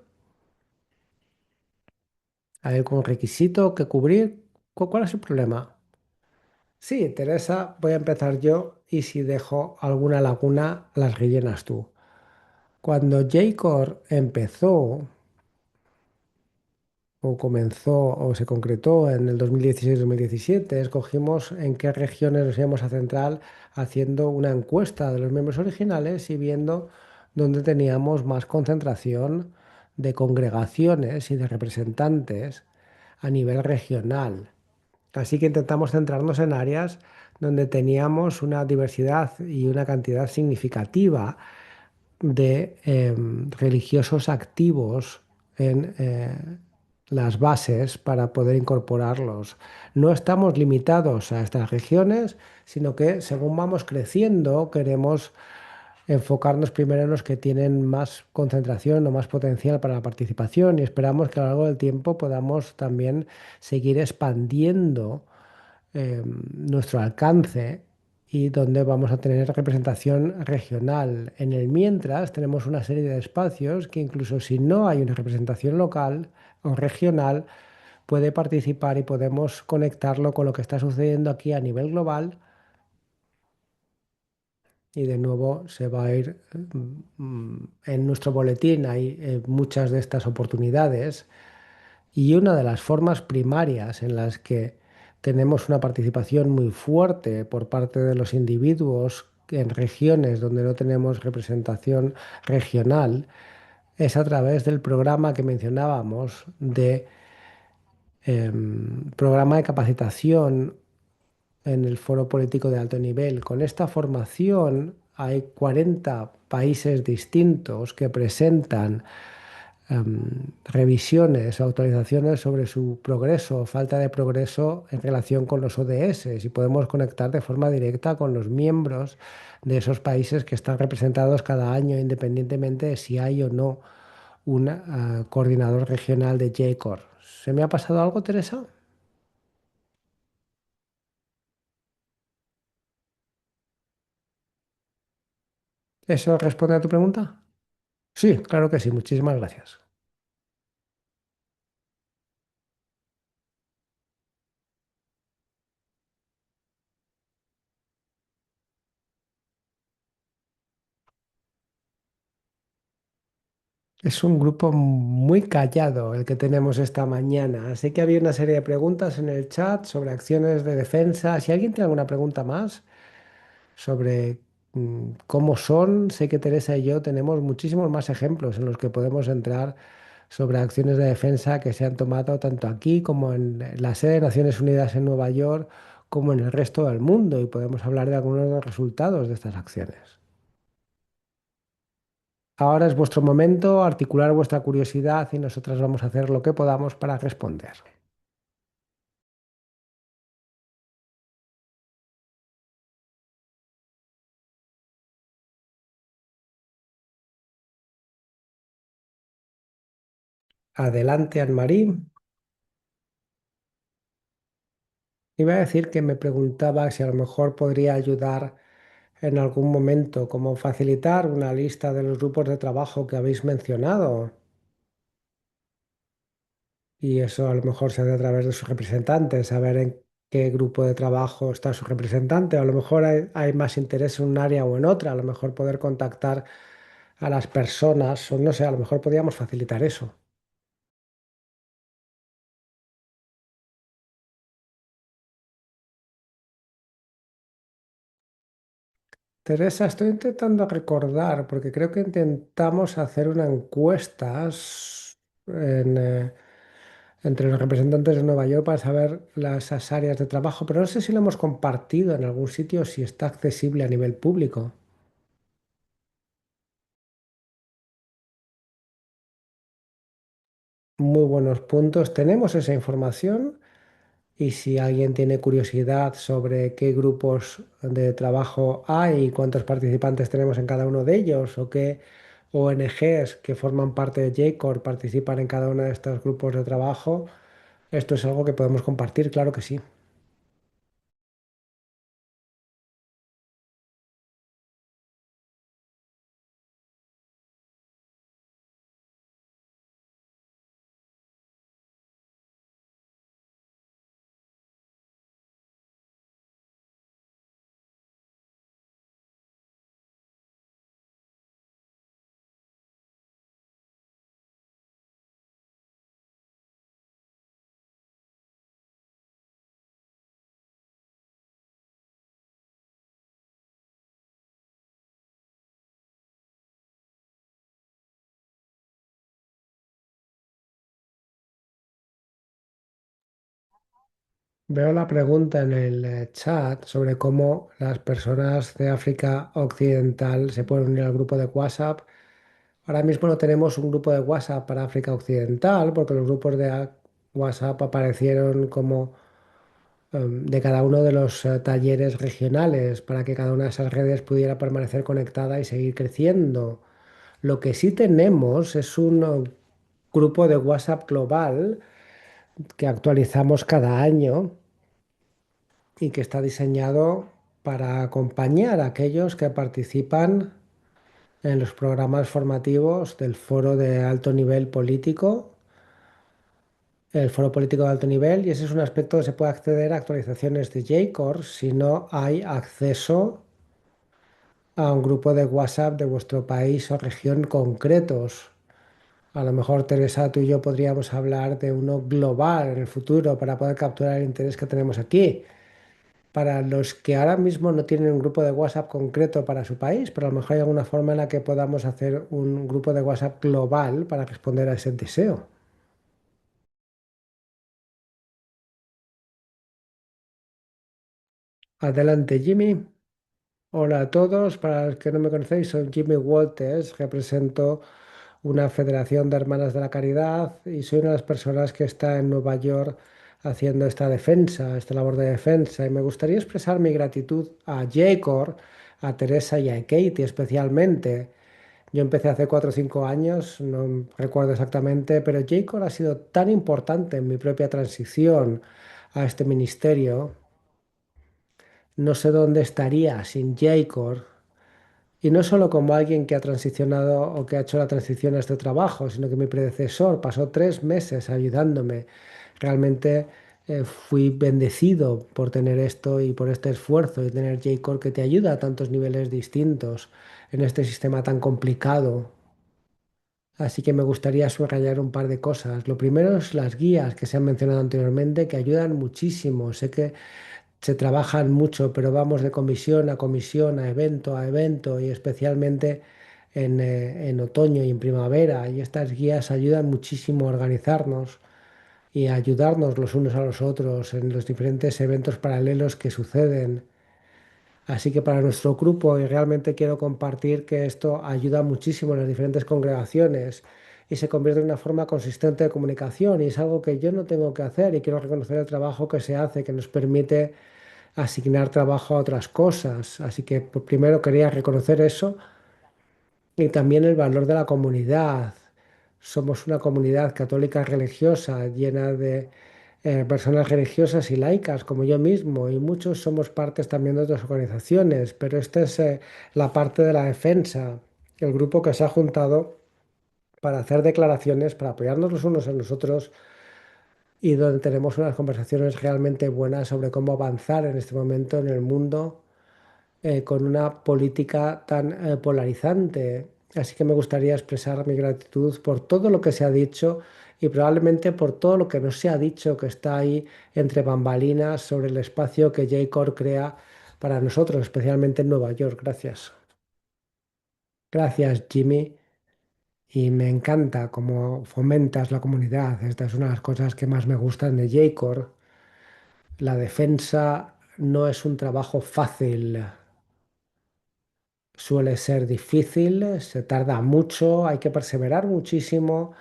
¿Hay algún requisito que cubrir? ¿Cuál es el problema? Sí, Teresa, voy a empezar yo y si dejo alguna laguna, las rellenas tú. Cuando JCOR empezó o comenzó o se concretó en el 2016-2017, escogimos en qué regiones nos íbamos a centrar haciendo una encuesta de los miembros originales y viendo dónde teníamos más concentración de congregaciones y de representantes a nivel regional. Así que intentamos centrarnos en áreas donde teníamos una diversidad y una cantidad significativa de religiosos activos en las bases para poder incorporarlos. No estamos limitados a estas regiones, sino que según vamos creciendo queremos enfocarnos primero en los que tienen más concentración o más potencial para la participación y esperamos que a lo largo del tiempo podamos también seguir expandiendo nuestro alcance y donde vamos a tener representación regional. En el mientras tenemos una serie de espacios que incluso si no hay una representación local o regional, puede participar y podemos conectarlo con lo que está sucediendo aquí a nivel global y de nuevo se va a ir en nuestro boletín hay muchas de estas oportunidades. Y una de las formas primarias en las que tenemos una participación muy fuerte por parte de los individuos en regiones donde no tenemos representación regional es a través del programa que mencionábamos de programa de capacitación en el Foro Político de Alto Nivel. Con esta formación hay 40 países distintos que presentan revisiones o actualizaciones sobre su progreso o falta de progreso en relación con los ODS y podemos conectar de forma directa con los miembros de esos países que están representados cada año, independientemente de si hay o no un coordinador regional de JCOR. ¿Se me ha pasado algo, Teresa? ¿Eso responde a tu pregunta? Sí, claro que sí, muchísimas gracias. Es un grupo muy callado el que tenemos esta mañana, así que había una serie de preguntas en el chat sobre acciones de defensa. Si alguien tiene alguna pregunta más sobre cómo son, sé que Teresa y yo tenemos muchísimos más ejemplos en los que podemos entrar sobre acciones de defensa que se han tomado tanto aquí como en la sede de Naciones Unidas en Nueva York, como en el resto del mundo, y podemos hablar de algunos de los resultados de estas acciones. Ahora es vuestro momento, articular vuestra curiosidad y nosotras vamos a hacer lo que podamos para responder. Adelante, Anne-Marie. Iba a decir que me preguntaba si a lo mejor podría ayudar en algún momento, como facilitar una lista de los grupos de trabajo que habéis mencionado. Y eso a lo mejor se hace a través de sus representantes, saber en qué grupo de trabajo está su representante. A lo mejor hay más interés en un área o en otra. A lo mejor poder contactar a las personas, o no sé, a lo mejor podríamos facilitar eso. Teresa, estoy intentando recordar, porque creo que intentamos hacer una encuesta entre los representantes de Nueva York para saber las áreas de trabajo, pero no sé si lo hemos compartido en algún sitio, si está accesible a nivel público. Muy buenos puntos. Tenemos esa información y si alguien tiene curiosidad sobre qué grupos de trabajo hay y cuántos participantes tenemos en cada uno de ellos o qué ONGs que forman parte de JCOR participan en cada uno de estos grupos de trabajo, esto es algo que podemos compartir, claro que sí. Veo la pregunta en el chat sobre cómo las personas de África Occidental se pueden unir al grupo de WhatsApp. Ahora mismo no tenemos un grupo de WhatsApp para África Occidental porque los grupos de WhatsApp aparecieron como de cada uno de los talleres regionales para que cada una de esas redes pudiera permanecer conectada y seguir creciendo. Lo que sí tenemos es un grupo de WhatsApp global que actualizamos cada año y que está diseñado para acompañar a aquellos que participan en los programas formativos del Foro de Alto Nivel Político, el Foro Político de Alto Nivel, y ese es un aspecto que se puede acceder a actualizaciones de JCOR si no hay acceso a un grupo de WhatsApp de vuestro país o región concretos. A lo mejor, Teresa, tú y yo podríamos hablar de uno global en el futuro para poder capturar el interés que tenemos aquí. Para los que ahora mismo no tienen un grupo de WhatsApp concreto para su país, pero a lo mejor hay alguna forma en la que podamos hacer un grupo de WhatsApp global para responder a ese deseo. Adelante, Jimmy. Hola a todos. Para los que no me conocéis, soy Jimmy Walters. Represento una federación de hermanas de la caridad y soy una de las personas que está en Nueva York haciendo esta defensa, esta labor de defensa. Y me gustaría expresar mi gratitud a Jacor, a Teresa y a Katie especialmente. Yo empecé hace 4 o 5 años, no recuerdo exactamente, pero Jacor ha sido tan importante en mi propia transición a este ministerio. No sé dónde estaría sin Jacor Y no solo como alguien que ha transicionado o que ha hecho la transición a este trabajo, sino que mi predecesor pasó 3 meses ayudándome. Realmente fui bendecido por tener esto y por este esfuerzo y tener J-Core que te ayuda a tantos niveles distintos en este sistema tan complicado. Así que me gustaría subrayar un par de cosas. Lo primero es las guías que se han mencionado anteriormente, que ayudan muchísimo. Sé que se trabajan mucho, pero vamos de comisión, a evento y especialmente en otoño y en primavera. Y estas guías ayudan muchísimo a organizarnos y a ayudarnos los unos a los otros en los diferentes eventos paralelos que suceden. Así que para nuestro grupo, y realmente quiero compartir que esto ayuda muchísimo en las diferentes congregaciones y se convierte en una forma consistente de comunicación y es algo que yo no tengo que hacer y quiero reconocer el trabajo que se hace, que nos permite asignar trabajo a otras cosas. Así que primero quería reconocer eso y también el valor de la comunidad. Somos una comunidad católica religiosa llena de personas religiosas y laicas como yo mismo y muchos somos partes también de otras organizaciones, pero esta es la parte de la defensa, el grupo que se ha juntado para hacer declaraciones, para apoyarnos los unos en los otros y donde tenemos unas conversaciones realmente buenas sobre cómo avanzar en este momento en el mundo con una política tan polarizante. Así que me gustaría expresar mi gratitud por todo lo que se ha dicho y probablemente por todo lo que no se ha dicho que está ahí entre bambalinas sobre el espacio que J-Core crea para nosotros, especialmente en Nueva York. Gracias. Gracias, Jimmy. Y me encanta cómo fomentas la comunidad. Esta es una de las cosas que más me gustan de J-Core. La defensa no es un trabajo fácil. Suele ser difícil, se tarda mucho, hay que perseverar muchísimo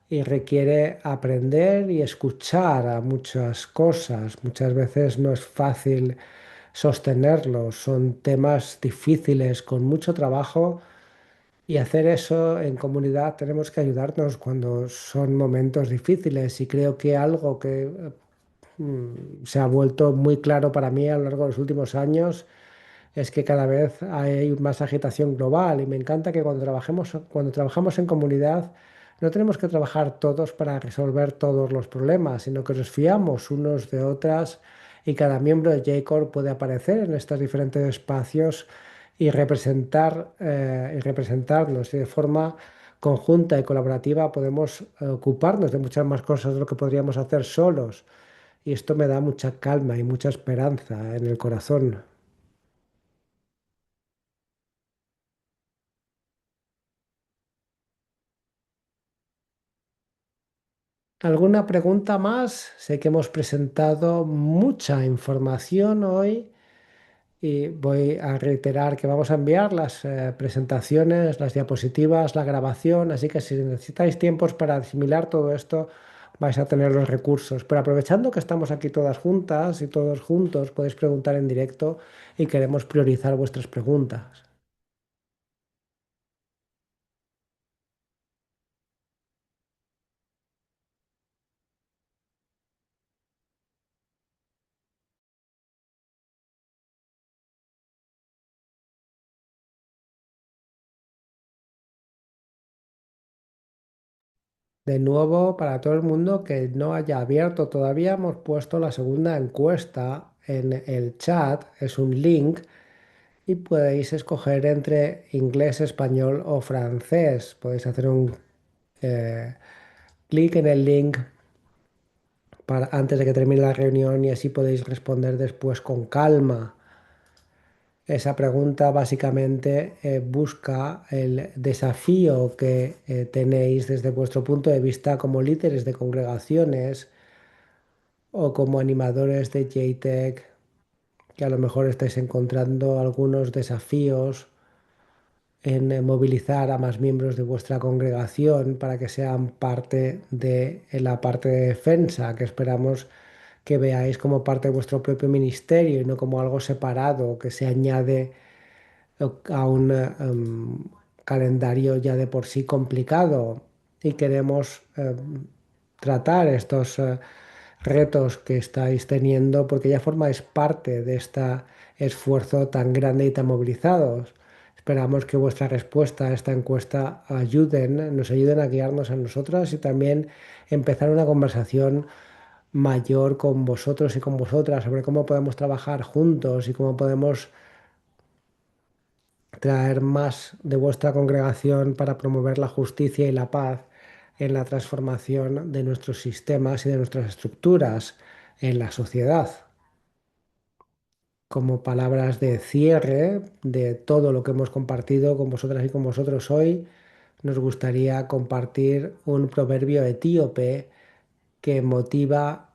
y requiere aprender y escuchar a muchas cosas. Muchas veces no es fácil sostenerlos, son temas difíciles con mucho trabajo y hacer eso en comunidad tenemos que ayudarnos cuando son momentos difíciles y creo que algo que se ha vuelto muy claro para mí a lo largo de los últimos años es que cada vez hay más agitación global y me encanta que cuando trabajamos en comunidad no tenemos que trabajar todos para resolver todos los problemas, sino que nos fiamos unos de otras y cada miembro de J-Corp puede aparecer en estos diferentes espacios y representarnos y de forma conjunta y colaborativa podemos ocuparnos de muchas más cosas de lo que podríamos hacer solos. Y esto me da mucha calma y mucha esperanza en el corazón. ¿Alguna pregunta más? Sé que hemos presentado mucha información hoy y voy a reiterar que vamos a enviar las presentaciones, las diapositivas, la grabación, así que si necesitáis tiempos para asimilar todo esto, vais a tener los recursos. Pero aprovechando que estamos aquí todas juntas y todos juntos, podéis preguntar en directo y queremos priorizar vuestras preguntas. De nuevo, para todo el mundo que no haya abierto todavía, hemos puesto la segunda encuesta en el chat. Es un link y podéis escoger entre inglés, español o francés. Podéis hacer un eh, clic en el link antes de que termine la reunión y así podéis responder después con calma. Esa pregunta básicamente busca el desafío que tenéis desde vuestro punto de vista como líderes de congregaciones o como animadores de JTech, que a lo mejor estáis encontrando algunos desafíos en movilizar a más miembros de vuestra congregación para que sean parte de la parte de defensa, que esperamos que veáis como parte de vuestro propio ministerio y no como algo separado que se añade a un calendario ya de por sí complicado y queremos tratar estos retos que estáis teniendo porque ya formáis parte de este esfuerzo tan grande y tan movilizados. Esperamos que vuestra respuesta a esta encuesta nos ayuden a guiarnos a nosotras y también empezar una conversación mayor con vosotros y con vosotras sobre cómo podemos trabajar juntos y cómo podemos traer más de vuestra congregación para promover la justicia y la paz en la transformación de nuestros sistemas y de nuestras estructuras en la sociedad. Como palabras de cierre de todo lo que hemos compartido con vosotras y con vosotros hoy, nos gustaría compartir un proverbio etíope que motiva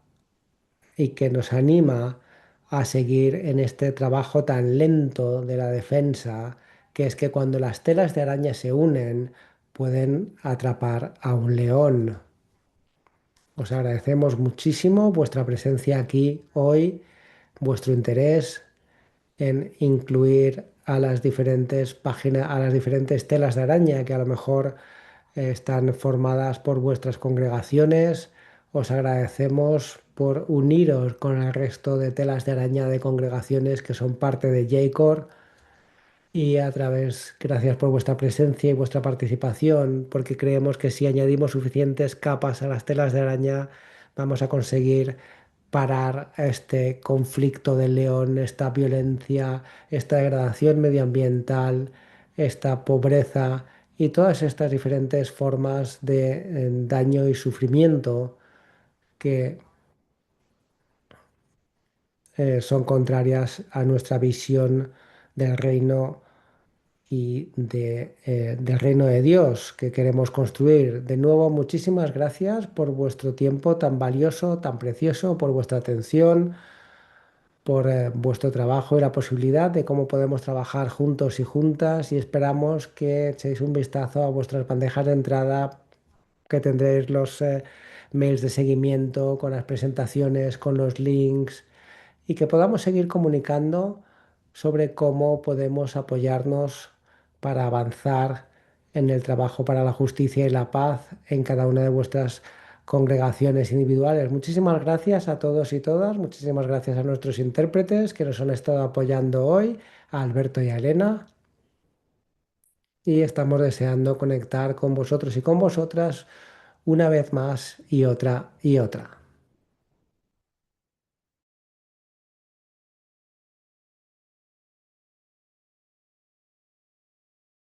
y que nos anima a seguir en este trabajo tan lento de la defensa, que es que cuando las telas de araña se unen, pueden atrapar a un león. Os agradecemos muchísimo vuestra presencia aquí hoy, vuestro interés en incluir a las diferentes páginas, a las diferentes telas de araña que a lo mejor están formadas por vuestras congregaciones. Os agradecemos por uniros con el resto de telas de araña de congregaciones que son parte de JCOR y gracias por vuestra presencia y vuestra participación, porque creemos que si añadimos suficientes capas a las telas de araña, vamos a conseguir parar este conflicto del león, esta violencia, esta degradación medioambiental, esta pobreza y todas estas diferentes formas de daño y sufrimiento que son contrarias a nuestra visión del reino del reino de Dios que queremos construir. De nuevo, muchísimas gracias por vuestro tiempo tan valioso, tan precioso, por vuestra atención, por vuestro trabajo y la posibilidad de cómo podemos trabajar juntos y juntas y esperamos que echéis un vistazo a vuestras bandejas de entrada, que tendréis los mails de seguimiento con las presentaciones, con los links y que podamos seguir comunicando sobre cómo podemos apoyarnos para avanzar en el trabajo para la justicia y la paz en cada una de vuestras congregaciones individuales. Muchísimas gracias a todos y todas, muchísimas gracias a nuestros intérpretes que nos han estado apoyando hoy, a Alberto y a Elena, y estamos deseando conectar con vosotros y con vosotras una vez más y otra y otra.